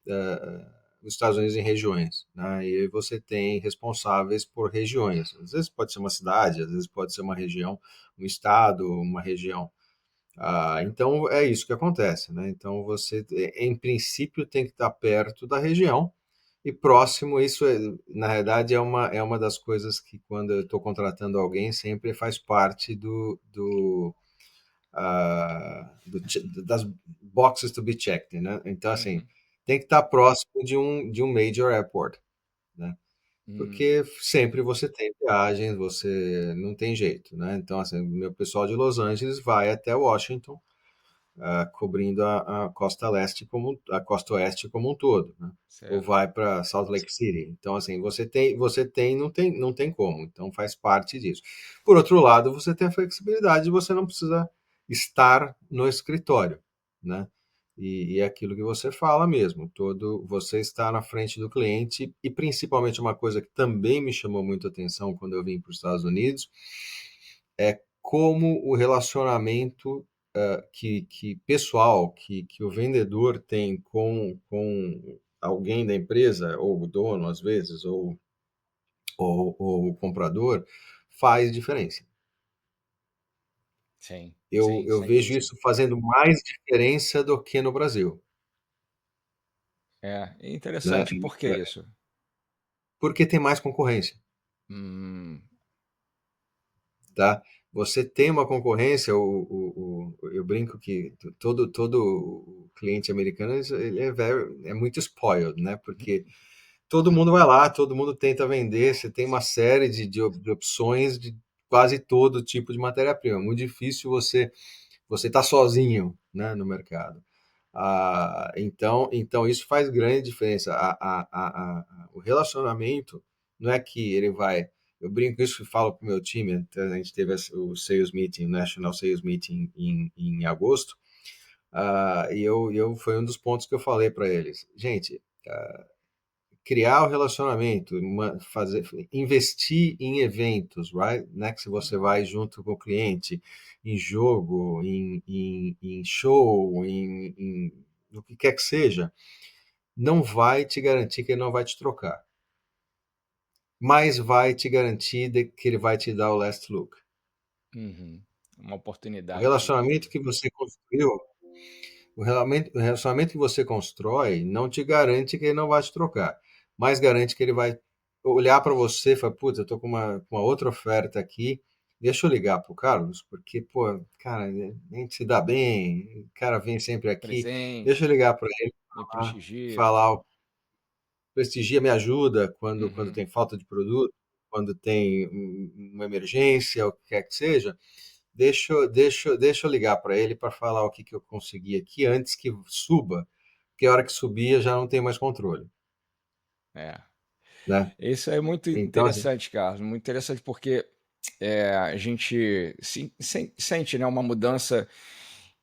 os Estados Unidos em regiões, né? E aí você tem responsáveis por regiões. Às vezes pode ser uma cidade, às vezes pode ser uma região, um estado, uma região. Então é isso que acontece, né? Então você, em princípio, tem que estar perto da região e próximo. Isso, na verdade, é uma das coisas que, quando eu estou contratando alguém, sempre faz parte das boxes to be checked, né? Então, assim, Uhum. tem que estar próximo de um major airport, né? Hum, Porque sempre você tem viagens, você não tem jeito, né? Então, assim, meu pessoal de Los Angeles vai até Washington, cobrindo a costa leste como a costa oeste como um todo, né? Ou certo. vai para Salt Lake City. Então, assim, não tem como. Então, faz parte disso. Por outro lado, você tem a flexibilidade de você não precisa estar no escritório, né? E é aquilo que você fala mesmo, todo você está na frente do cliente, e principalmente uma coisa que também me chamou muito a atenção quando eu vim para os Estados Unidos é como o relacionamento que pessoal que o vendedor tem com alguém da empresa, ou o dono, às vezes, ou o comprador, faz diferença. Sim, Eu, sim, eu sim, vejo sim. isso fazendo mais diferença do que no Brasil, É né? interessante, por que isso? Porque tem mais concorrência, Hum, tá? Você tem uma concorrência, eu brinco que todo cliente americano ele é muito spoiled, né? Porque todo mundo vai lá, todo mundo tenta vender, você tem uma série de opções de quase todo tipo de matéria-prima. É muito difícil você estar sozinho, né, no mercado. Então isso faz grande diferença. O relacionamento não é que ele vai. Eu brinco isso e falo para o meu time. A gente teve o Sales Meeting, o National Sales Meeting em agosto, e foi um dos pontos que eu falei para eles. Gente, criar o relacionamento, investir em eventos, right? Né? Que se você vai junto com o cliente em jogo, em show, no que quer que seja, não vai te garantir que ele não vai te trocar, mas vai te garantir que ele vai te dar o last look. uhum. Uma O oportunidade relacionamento que você construiu, o relacionamento que você constrói não te garante que ele não vai te trocar, mas garante que ele vai olhar para você e falar, putz, eu tô com uma outra oferta aqui, deixa eu ligar pro Carlos, porque, pô, cara, a gente se dá bem, o cara vem sempre aqui, deixa eu presente, ligar para ele, me falar, prestigia. falar, prestigia, me ajuda quando Uhum, tem falta de produto, quando tem uma emergência, o que quer que seja. Deixa eu ligar para ele para falar o que, que eu consegui aqui antes que suba, porque a hora que subir eu já não tenho mais controle, é. né? Isso é muito Então, assim, interessante, Carlos, muito interessante porque a gente sente, né, uma mudança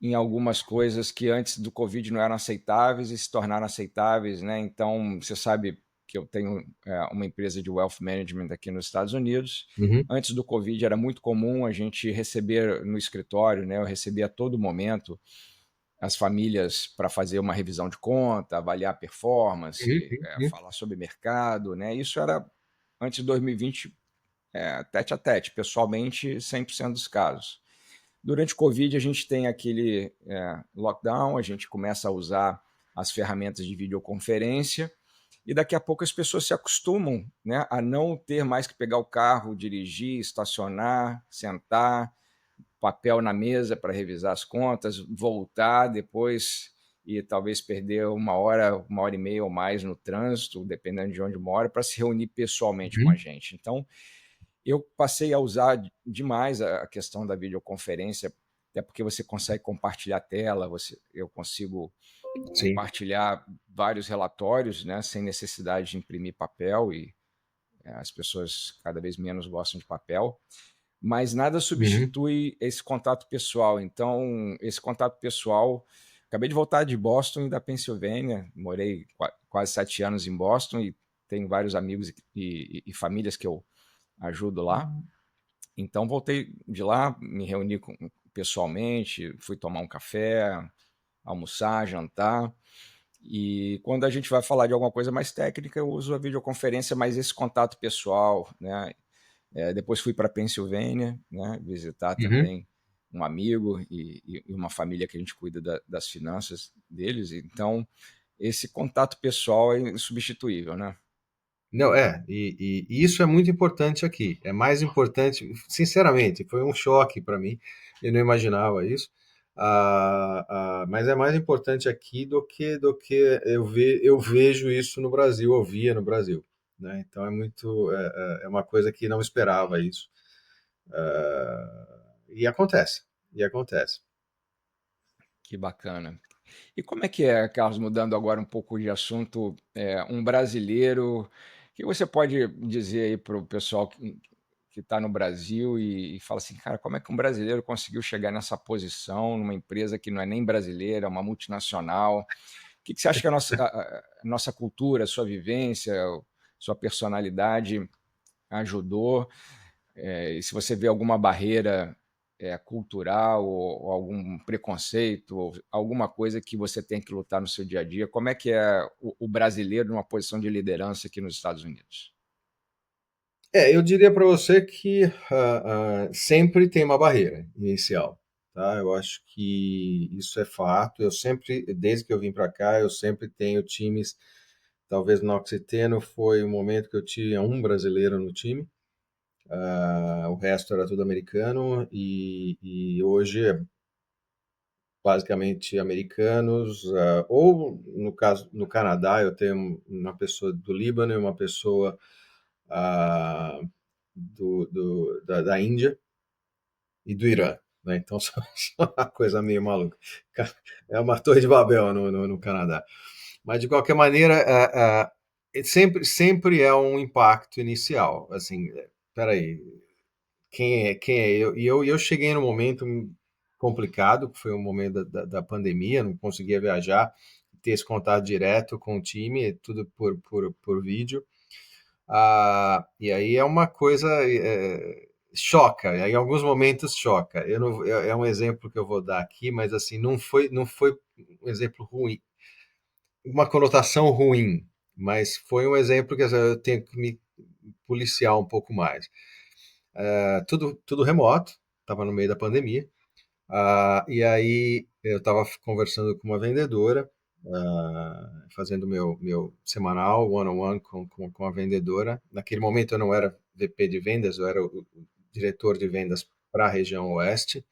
em algumas coisas que antes do Covid não eram aceitáveis e se tornaram aceitáveis, né? Então, você sabe que eu tenho uma empresa de wealth management aqui nos Estados Unidos. uhum, Antes do Covid era muito comum a gente receber no escritório, né? Eu recebia a todo momento as famílias para fazer uma revisão de conta, avaliar a uhum, performance, uhum, falar sobre mercado, né? Isso era antes de 2020, tete a tete, pessoalmente, 100% dos casos. Durante o Covid, a gente tem aquele lockdown, a gente começa a usar as ferramentas de videoconferência e daqui a pouco as pessoas se acostumam, né, a não ter mais que pegar o carro, dirigir, estacionar, sentar, papel na mesa para revisar as contas, voltar depois e talvez perder uma hora e meia ou mais no trânsito, dependendo de onde mora, para se reunir pessoalmente com a uhum, gente. Então, eu passei a usar demais a questão da videoconferência, até porque você consegue compartilhar a tela, eu consigo sim, compartilhar vários relatórios, né, sem necessidade de imprimir papel e as pessoas cada vez menos gostam de papel, mas nada uhum, substitui esse contato pessoal. Então, esse contato pessoal, acabei de voltar de Boston e da Pensilvânia, morei quase 7 anos em Boston e tenho vários amigos e famílias que eu ajudo lá. Então voltei de lá, me reuni pessoalmente, fui tomar um café, almoçar, jantar. E quando a gente vai falar de alguma coisa mais técnica, eu uso a videoconferência, mas esse contato pessoal, né? Depois fui para a Pensilvânia, né? Visitar uhum. também um amigo e uma família que a gente cuida das finanças deles. Então, esse contato pessoal é insubstituível, né? Não, e isso é muito importante aqui. É mais importante, sinceramente, foi um choque para mim. Eu não imaginava isso. Mas é mais importante aqui do que eu vejo isso no Brasil, eu via no Brasil, né? Então é uma coisa que não esperava isso. E acontece, e acontece. Que bacana. E como é que é, Carlos, mudando agora um pouco de assunto, um brasileiro, o que você pode dizer aí para o pessoal que está no Brasil e fala assim, cara, como é que um brasileiro conseguiu chegar nessa posição numa empresa que não é nem brasileira, é uma multinacional? O que que você acha que a nossa cultura, a sua vivência, sua personalidade ajudou? E se você vê alguma barreira cultural ou algum preconceito, ou alguma coisa que você tem que lutar no seu dia a dia? Como é que é o brasileiro numa posição de liderança aqui nos Estados Unidos? Eu diria para você que sempre tem uma barreira inicial, tá? Eu acho que isso é fato. Eu sempre, desde que eu vim para cá, eu sempre tenho times. Talvez no Oxiteno foi um momento que eu tinha um brasileiro no time, o resto era tudo americano e hoje é basicamente americanos, ou no caso no Canadá eu tenho uma pessoa do Líbano e uma pessoa ah, da Índia e do Irã, né? Então só uma coisa meio maluca. É uma torre de Babel no Canadá. Mas de qualquer maneira, sempre é um impacto inicial. Assim, peraí, quem é eu? E eu cheguei num momento complicado, que foi o momento da pandemia, não conseguia viajar, ter esse contato direto com o time, tudo por vídeo. E aí é uma coisa, choca, em alguns momentos choca. Eu não, é um exemplo que eu vou dar aqui, mas assim, não foi um exemplo ruim, uma conotação ruim, mas foi um exemplo que assim, eu tenho que me policiar um pouco mais. Tudo remoto, estava no meio da pandemia. E aí eu estava conversando com uma vendedora, fazendo meu semanal one-on-one com a vendedora. Naquele momento eu não era VP de vendas, eu era o diretor de vendas para a região oeste.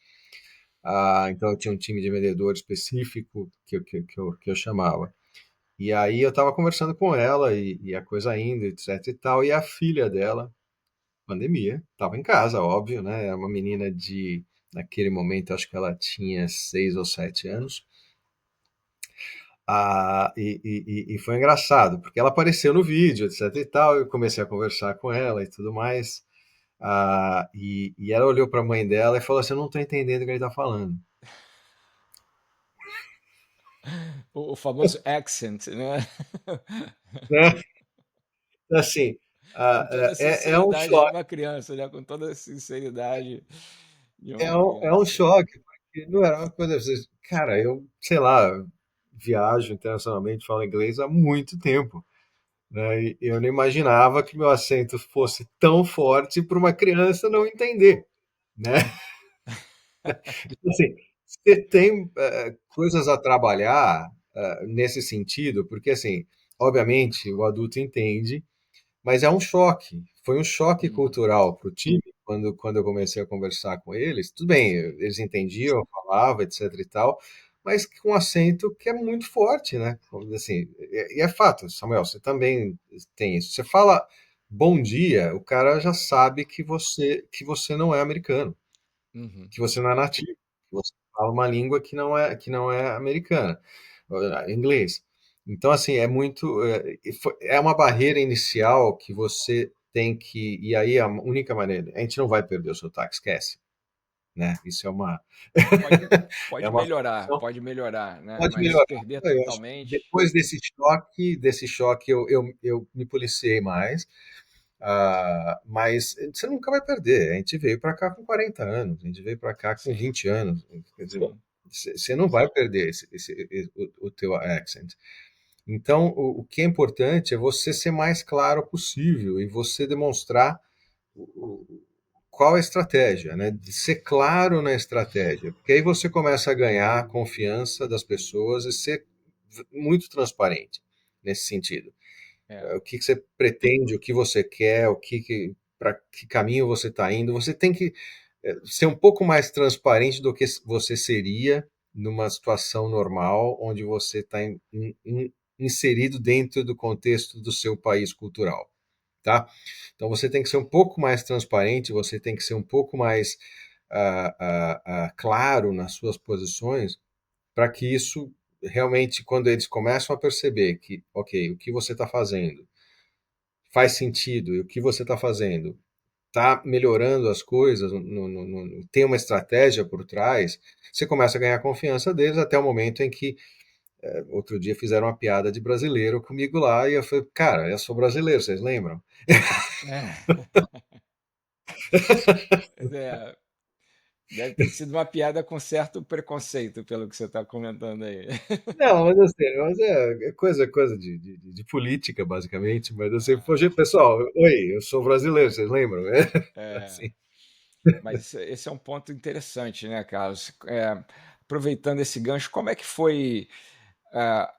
Então eu tinha um time de vendedor específico que eu chamava. E aí eu estava conversando com ela e a coisa indo, etc e tal. E a filha dela, pandemia, estava em casa, óbvio, né? É uma menina naquele momento, acho que ela tinha 6 ou 7 anos. E foi engraçado, porque ela apareceu no vídeo, etc e tal. Eu comecei a conversar com ela e tudo mais. E ela olhou para a mãe dela e falou assim: Eu não estou entendendo o que ele está falando. O famoso accent, né? Né? Assim, Com toda a é um sinceridade de choque. uma criança, né? Com toda a sinceridade de uma É um criança. choque, porque não era uma coisa. Cara, eu, sei lá, viajo internacionalmente, falo inglês há muito tempo. Né? E eu não imaginava que meu acento fosse tão forte para uma criança não entender, né? Então, assim, você tem coisas a trabalhar nesse sentido, porque assim, obviamente o adulto entende, mas é um choque. Foi um choque Uhum, cultural para o time quando eu comecei a conversar com eles. Tudo bem, eles entendiam, eu falava, etc e tal, mas com um acento que é muito forte, né? Assim, e é fato, Samuel, você também tem isso. Você fala bom dia, o cara já sabe que você não é americano, uhum. que você não é nativo, que você fala uma língua que não é americana, inglês. Então, assim, é uma barreira inicial que você tem que, e aí a única maneira, a gente não vai perder o sotaque, esquece, né? Isso Pode, é uma situação, pode melhorar, né? pode Mas melhorar. perder Eu acho que totalmente. depois desse choque eu me policiei mais. Mas você nunca vai perder. A gente veio para cá com 40 anos, a gente veio para cá com Sim, 20 anos. Quer dizer, sim. você não vai perder o teu accent. Então, o que é importante é você ser mais claro possível e você demonstrar qual é a estratégia, né? De ser claro na estratégia, porque aí você começa a ganhar a confiança das pessoas e ser muito transparente nesse sentido. É. O que você pretende, o que você quer, para que caminho você está indo. Você tem que ser um pouco mais transparente do que você seria numa situação normal, onde você está inserido dentro do contexto do seu país cultural, tá? Então você tem que ser um pouco mais transparente, você tem que ser um pouco mais claro nas suas posições, para que isso realmente, quando eles começam a perceber que, ok, o que você está fazendo faz sentido e o que você está fazendo está melhorando as coisas, tem uma estratégia por trás, você começa a ganhar a confiança deles até o momento em que, outro dia fizeram uma piada de brasileiro comigo lá e eu falei, cara, eu sou brasileiro, vocês lembram? É. É, Deve ter sido uma piada com certo preconceito, pelo que você está comentando aí. Não, mas assim, é coisa de política, basicamente. Mas assim, poxa, pessoal, oi, eu sou brasileiro, vocês lembram? É, Assim. mas esse é um ponto interessante, né, Carlos? Aproveitando esse gancho, como é que foi ah,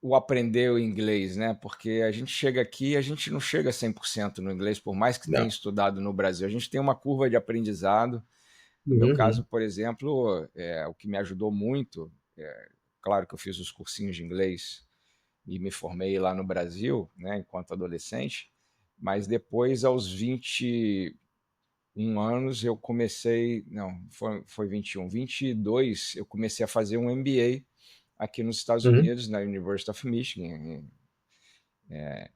o aprender o inglês, né? Porque a gente chega aqui, a gente não chega 100% no inglês, por mais que tenha Não. estudado no Brasil. A gente tem uma curva de aprendizado. No meu caso, Uhum, por exemplo, o que me ajudou muito, claro que eu fiz os cursinhos de inglês e me formei lá no Brasil, né, enquanto adolescente, mas depois, aos 21 anos, eu comecei, não, foi 21, 22, eu comecei a fazer um MBA aqui nos Estados uhum, Unidos, na University of Michigan,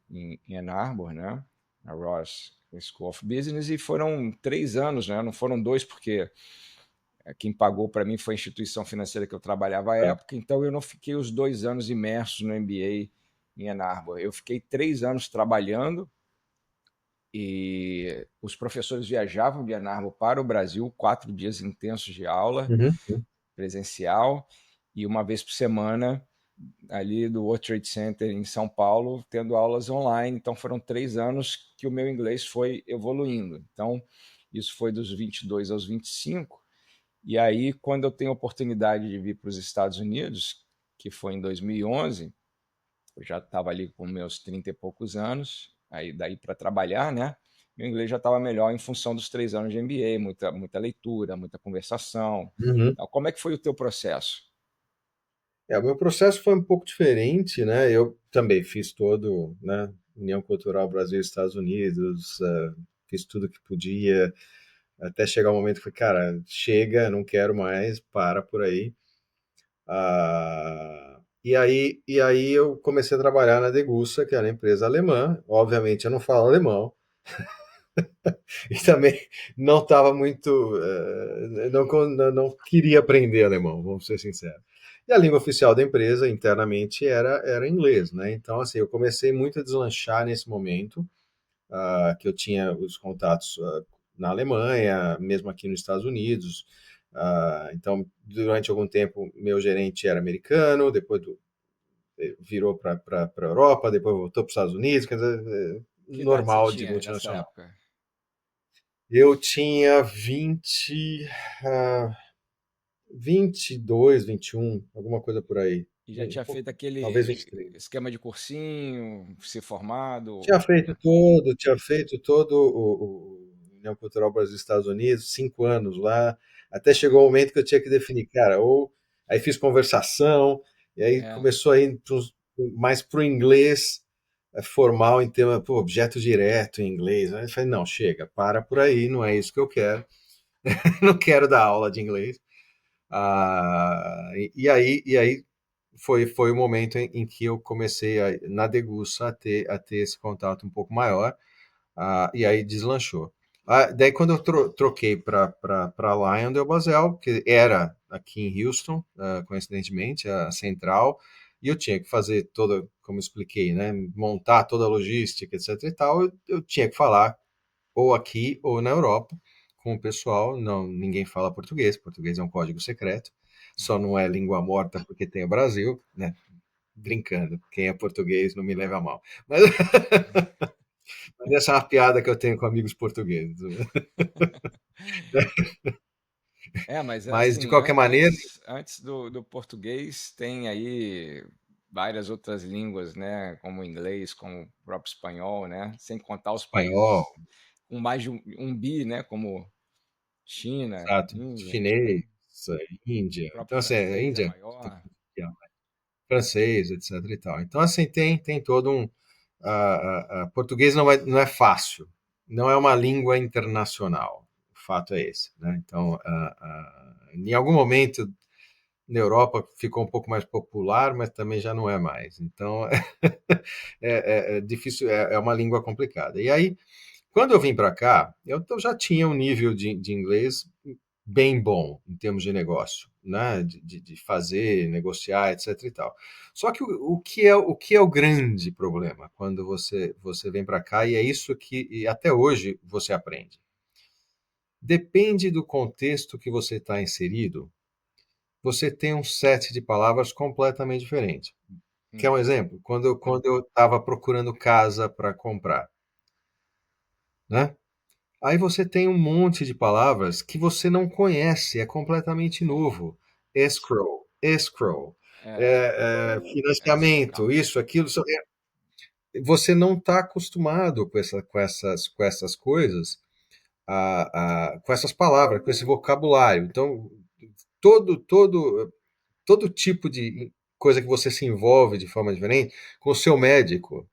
em Ann Arbor, né, na Ross School of Business, e foram 3 anos, né, não foram dois, porque quem pagou para mim foi a instituição financeira que eu trabalhava à tá. época, então eu não fiquei os 2 anos imersos no MBA em Ann Arbor. Eu fiquei 3 anos trabalhando e os professores viajavam de Ann Arbor para o Brasil, 4 dias intensos de aula Uhum, presencial e uma vez por semana ali do World Trade Center em São Paulo, tendo aulas online. Então foram 3 anos que o meu inglês foi evoluindo. Então isso foi dos 22 aos 25. E aí, quando eu tenho a oportunidade de vir para os Estados Unidos, que foi em 2011, eu já estava ali com meus 30 e poucos anos, aí daí para trabalhar, né? Meu inglês já estava melhor em função dos 3 anos de MBA, muita leitura, muita conversação. uhum. Então, como é que foi o teu processo? O meu processo foi um pouco diferente, né? Eu também fiz todo, né? União Cultural Brasil Estados Unidos, fiz tudo que podia, até chegar o momento que falei, cara, chega, não quero mais, para por aí. E aí eu comecei a trabalhar na Degussa, que era uma empresa alemã. Obviamente eu não falo alemão, e também não estava muito, não queria aprender alemão, vamos ser sinceros. E a língua oficial da empresa internamente era inglês, né? Então, assim, eu comecei muito a deslanchar nesse momento, que eu tinha os contatos na Alemanha, mesmo aqui nos Estados Unidos. Então, durante algum tempo, meu gerente era americano, depois virou para a Europa, depois voltou para os Estados Unidos, quer dizer, Que idade você normal de tinha nessa multinacional. época? Eu tinha 20, ah, 22, 21, alguma coisa por aí. E já Um tinha pouco, feito talvez aquele 23. esquema de cursinho, se formado? Tinha feito todo o União Cultural Brasil-Estados Unidos, 5 anos lá, até chegou o momento que eu tinha que definir, cara, ou aí fiz conversação, e aí É, começou a ir mais para o inglês formal, em tema, pô, objeto direto em inglês. Aí eu falei, não, chega, para por aí, não é isso que eu quero, não quero dar aula de inglês. E aí foi o momento em que eu comecei na Degussa a ter esse contato um pouco maior, e aí deslanchou. Daí quando eu troquei para LyondellBasell, que era aqui em Houston, coincidentemente, a central, e eu tinha que fazer toda, como eu expliquei, né, montar toda a logística, etc e tal, eu tinha que falar ou aqui ou na Europa com o pessoal. Não, ninguém fala português, português é um código secreto, só não é língua morta porque tem o Brasil, né? Brincando, quem é português não me leva a mal. Mas essa é uma piada que eu tenho com amigos portugueses. mas Mas, de assim, qualquer maneira, antes do português tem aí várias outras línguas, né? Como o inglês, como o próprio espanhol, né? Sem contar os espanhol, países com mais de um bi, né? Como China, exato, Índia, chinês, então o Índia. próprio Então, assim, a francês é Índia, maior. francês, etc e tal. Então, assim, tem todo um. Português não é fácil, não é uma língua internacional. O fato é esse, né? Então, em algum momento na Europa ficou um pouco mais popular, mas também já não é mais. Então, é difícil, é uma língua complicada. E aí, quando eu vim para cá, eu já tinha um nível de inglês bem bom em termos de negócio, né? De fazer, negociar, etc e tal. Só que o que é o grande problema quando você vem para cá, e é isso que e até hoje você aprende. depende do contexto que você está inserido, você tem um set de palavras completamente diferente. Quer um exemplo? Quando eu estava procurando casa para comprar, né? Aí você tem um monte de palavras que você não conhece, é completamente novo. Escrow, financiamento, isso, aquilo. Você não está acostumado com essas coisas, com essas palavras, com esse vocabulário. Então, todo, todo, todo tipo de coisa que você se envolve de forma diferente, com o seu médico,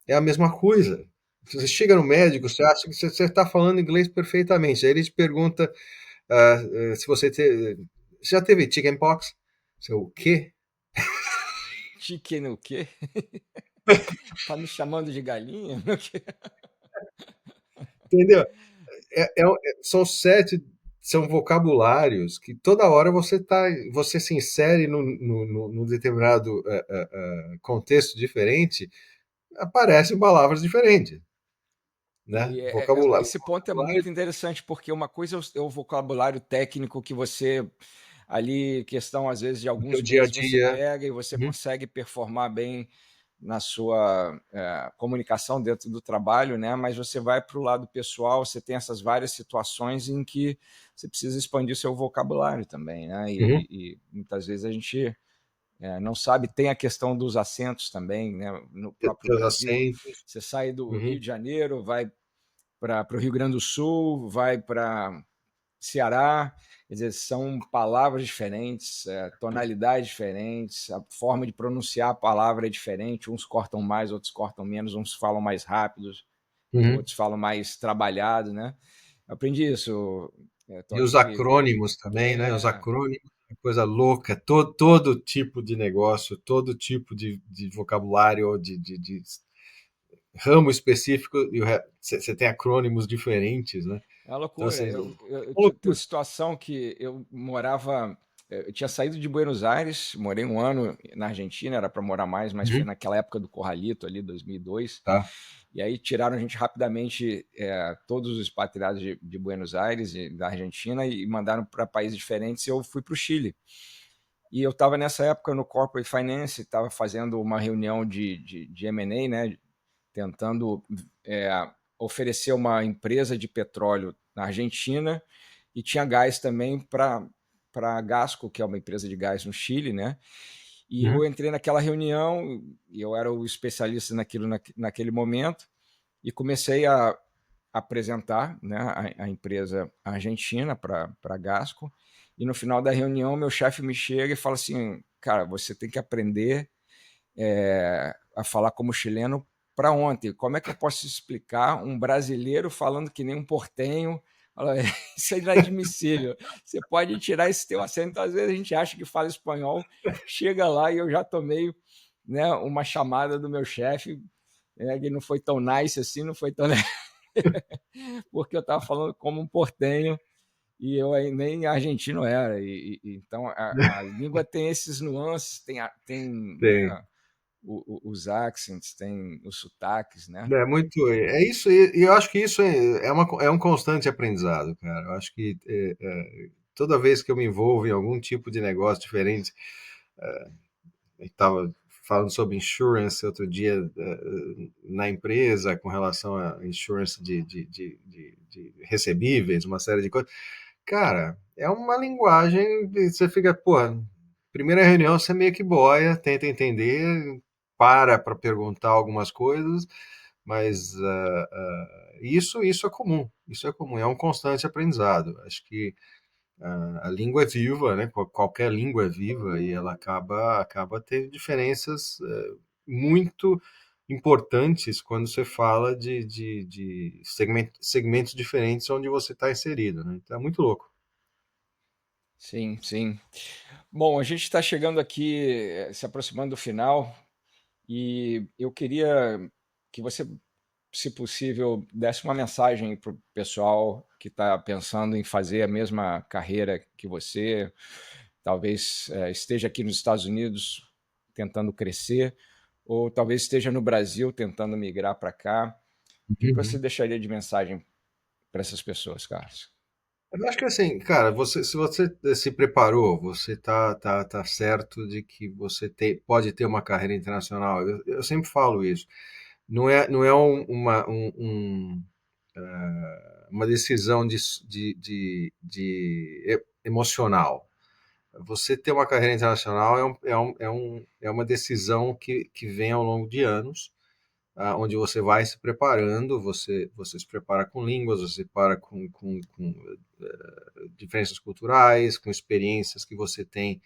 é a mesma coisa. Você chega no médico, você acha que você está falando inglês perfeitamente. Aí ele te pergunta se já teve chickenpox? Você, o quê? Chicken o quê? Tá me chamando de galinha? Entendeu? São são vocabulários que toda hora você se insere num determinado contexto diferente, aparecem palavras diferentes, né? E Vocabulário, esse ponto é muito interessante, porque uma coisa é o vocabulário técnico que você, ali, questão às vezes de do teu alguns dia a meses, você dia. pega e você Uhum, consegue performar bem na sua comunicação dentro do trabalho, né? Mas você vai para o lado pessoal, você tem essas várias situações em que você precisa expandir seu vocabulário também, né? uhum. E muitas vezes a gente não sabe, tem a questão dos acentos também, né? No próprio Teus Brasil, acentos. você sai do Rio Uhum, de Janeiro, vai para o Rio Grande do Sul, vai para Ceará, quer dizer, são palavras diferentes, tonalidades diferentes, a forma de pronunciar a palavra é diferente, uns cortam mais, outros cortam menos, uns falam mais rápidos, uhum. outros falam mais trabalhado, né? Eu aprendi isso, E Todd, os que acrônimos também, né? Os acrônimos, é coisa louca. Todo tipo de negócio, todo tipo de vocabulário, ou de ramo específico, e você tem acrônimos diferentes, né? é uma Então, loucura. assim, Eu tenho uma loucura. situação que eu morava. Eu tinha saído de Buenos Aires, morei um ano na Argentina, era para morar mais, mas foi Uhum, naquela época do Corralito, ali, 2002. tá. E aí tiraram a gente rapidamente, todos os expatriados de Buenos Aires, da Argentina, e mandaram para países diferentes. E eu fui para o Chile. E eu estava nessa época no Corporate Finance, estava fazendo uma reunião de M&A, né, tentando oferecer uma empresa de petróleo na Argentina e tinha gás também para Gasco, que é uma empresa de gás no Chile, né? E eu Uhum, entrei naquela reunião e eu era o especialista naquilo naquele momento e comecei a apresentar, né, a empresa argentina para Gasco. E no final da reunião, meu chefe me chega e fala assim: cara, você tem que aprender a falar como chileno para ontem. Como é que eu posso explicar um brasileiro falando que nem um portenho? Isso é inadmissível. Você pode tirar esse teu acento. Então, às vezes a gente acha que fala espanhol, chega lá e eu já tomei, né, uma chamada do meu chefe, que não foi tão nice assim, não foi tão porque eu estava falando como um portenho e eu nem argentino era. Então a língua tem esses nuances, tem tem. né, os accents, tem os sotaques, né? É muito. É isso, e eu acho que isso é um constante aprendizado, cara. Eu acho que toda vez que eu me envolvo em algum tipo de negócio diferente, estava falando sobre insurance outro dia na empresa, com relação a insurance de recebíveis, uma série de coisas. Cara, é uma linguagem, você fica, pô, primeira reunião você meio que boia, tenta entender, para perguntar algumas coisas, mas isso é comum, é um constante aprendizado. Acho que a língua é viva, né? Qualquer língua é viva e ela acaba tendo diferenças muito importantes quando você fala de segmentos diferentes onde você está inserido, né? Então é muito louco. Sim, sim. Bom, a gente está chegando aqui, se aproximando do final, e eu queria que você, se possível, desse uma mensagem para o pessoal que está pensando em fazer a mesma carreira que você, talvez esteja aqui nos Estados Unidos tentando crescer, ou talvez esteja no Brasil tentando migrar para cá. O que você Uhum. deixaria de mensagem para essas pessoas, Carlos? Eu acho que assim, cara, se você se preparou, você tá certo de que você pode ter uma carreira internacional. Eu sempre falo isso. Não é uma decisão emocional. Você ter uma carreira internacional é uma decisão que vem ao longo de anos, onde você vai se preparando, você se prepara com línguas, você se prepara com diferenças culturais, com experiências que você tem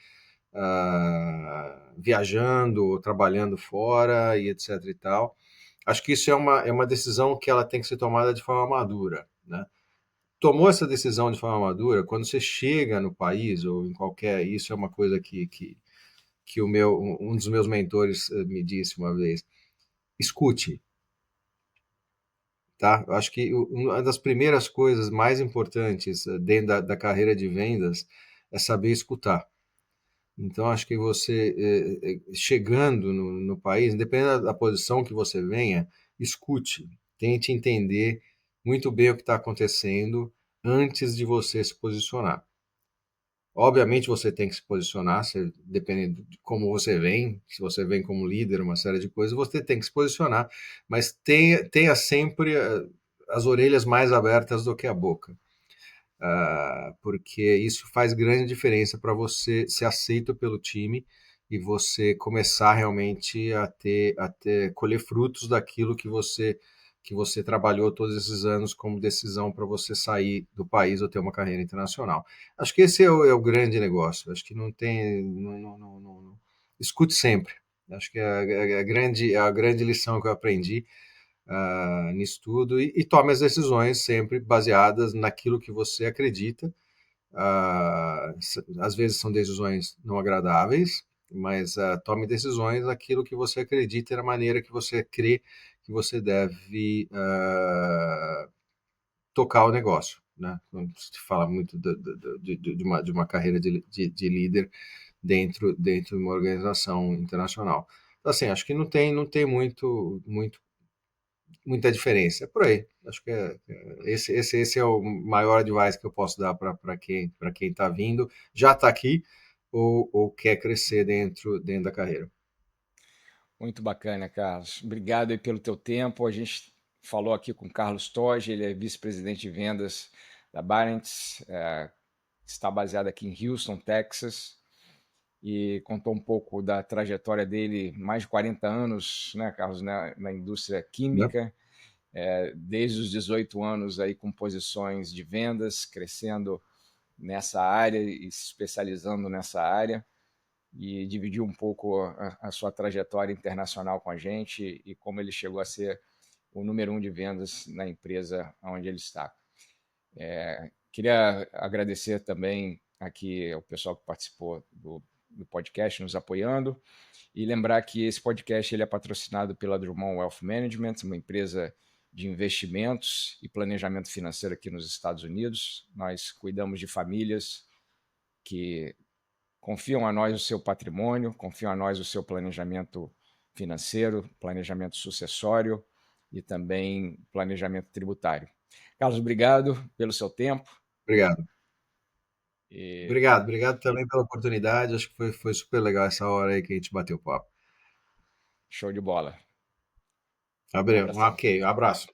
viajando ou trabalhando fora e etc e tal. Acho que isso é uma decisão que ela tem que ser tomada de forma madura, né? Tomou essa decisão de forma madura, quando você chega no país ou em qualquer, isso é uma coisa que um dos meus mentores me disse uma vez, escute, tá? Eu acho que uma das primeiras coisas mais importantes dentro da carreira de vendas é saber escutar. Então, acho que você, chegando no país, independente da posição que você venha, escute, tente entender muito bem o que está acontecendo antes de você se posicionar. Obviamente, você tem que se posicionar, dependendo de como você vem, se você vem como líder, uma série de coisas, você tem que se posicionar, mas tenha sempre as orelhas mais abertas do que a boca. Porque isso faz grande diferença para você ser aceito pelo time e você começar realmente a colher frutos daquilo que você trabalhou todos esses anos como decisão para você sair do país ou ter uma carreira internacional. Acho que esse é o grande negócio. Acho que não tem. Não. Escute sempre. Acho que é a grande lição que eu aprendi nisso tudo e tome as decisões sempre baseadas naquilo que você acredita. Às vezes são decisões não agradáveis, mas tome decisões naquilo que você acredita e na maneira que você crê que você deve tocar o negócio, né? Quando se fala muito de uma carreira de líder dentro de uma organização internacional. Então, assim, acho que não tem muita diferença. É por aí. Acho que esse é o maior advice que eu posso dar para quem está vindo, já está aqui ou quer crescer dentro da carreira. Muito bacana, Carlos. Obrigado aí pelo teu tempo. A gente falou aqui com o Carlos Toge, ele é vice-presidente de vendas da Barents, está baseado aqui em Houston, Texas, e contou um pouco da trajetória dele, mais de 40 anos, né, Carlos, na indústria química, desde os 18 anos aí com posições de vendas, crescendo nessa área e se especializando nessa área, e dividiu um pouco a sua trajetória internacional com a gente e como ele chegou a ser o número 1 de vendas na empresa onde ele está. Queria agradecer também aqui ao pessoal que participou do podcast, nos apoiando, e lembrar que esse podcast ele é patrocinado pela Drummond Wealth Management, uma empresa de investimentos e planejamento financeiro aqui nos Estados Unidos. Nós cuidamos de famílias que confiam a nós o seu patrimônio, confiam a nós o seu planejamento financeiro, planejamento sucessório e também planejamento tributário. Carlos, obrigado pelo seu tempo. Obrigado. Obrigado também pela oportunidade. Acho que foi super legal essa hora aí que a gente bateu o papo. Show de bola. Ok, abraço.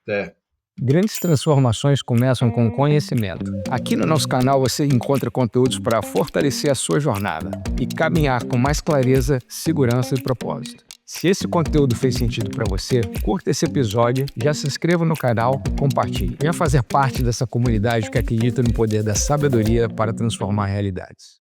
Até. Grandes transformações começam com conhecimento. Aqui no nosso canal você encontra conteúdos para fortalecer a sua jornada e caminhar com mais clareza, segurança e propósito. Se esse conteúdo fez sentido para você, curta esse episódio, já se inscreva no canal, compartilhe. Venha fazer parte dessa comunidade que acredita no poder da sabedoria para transformar realidades.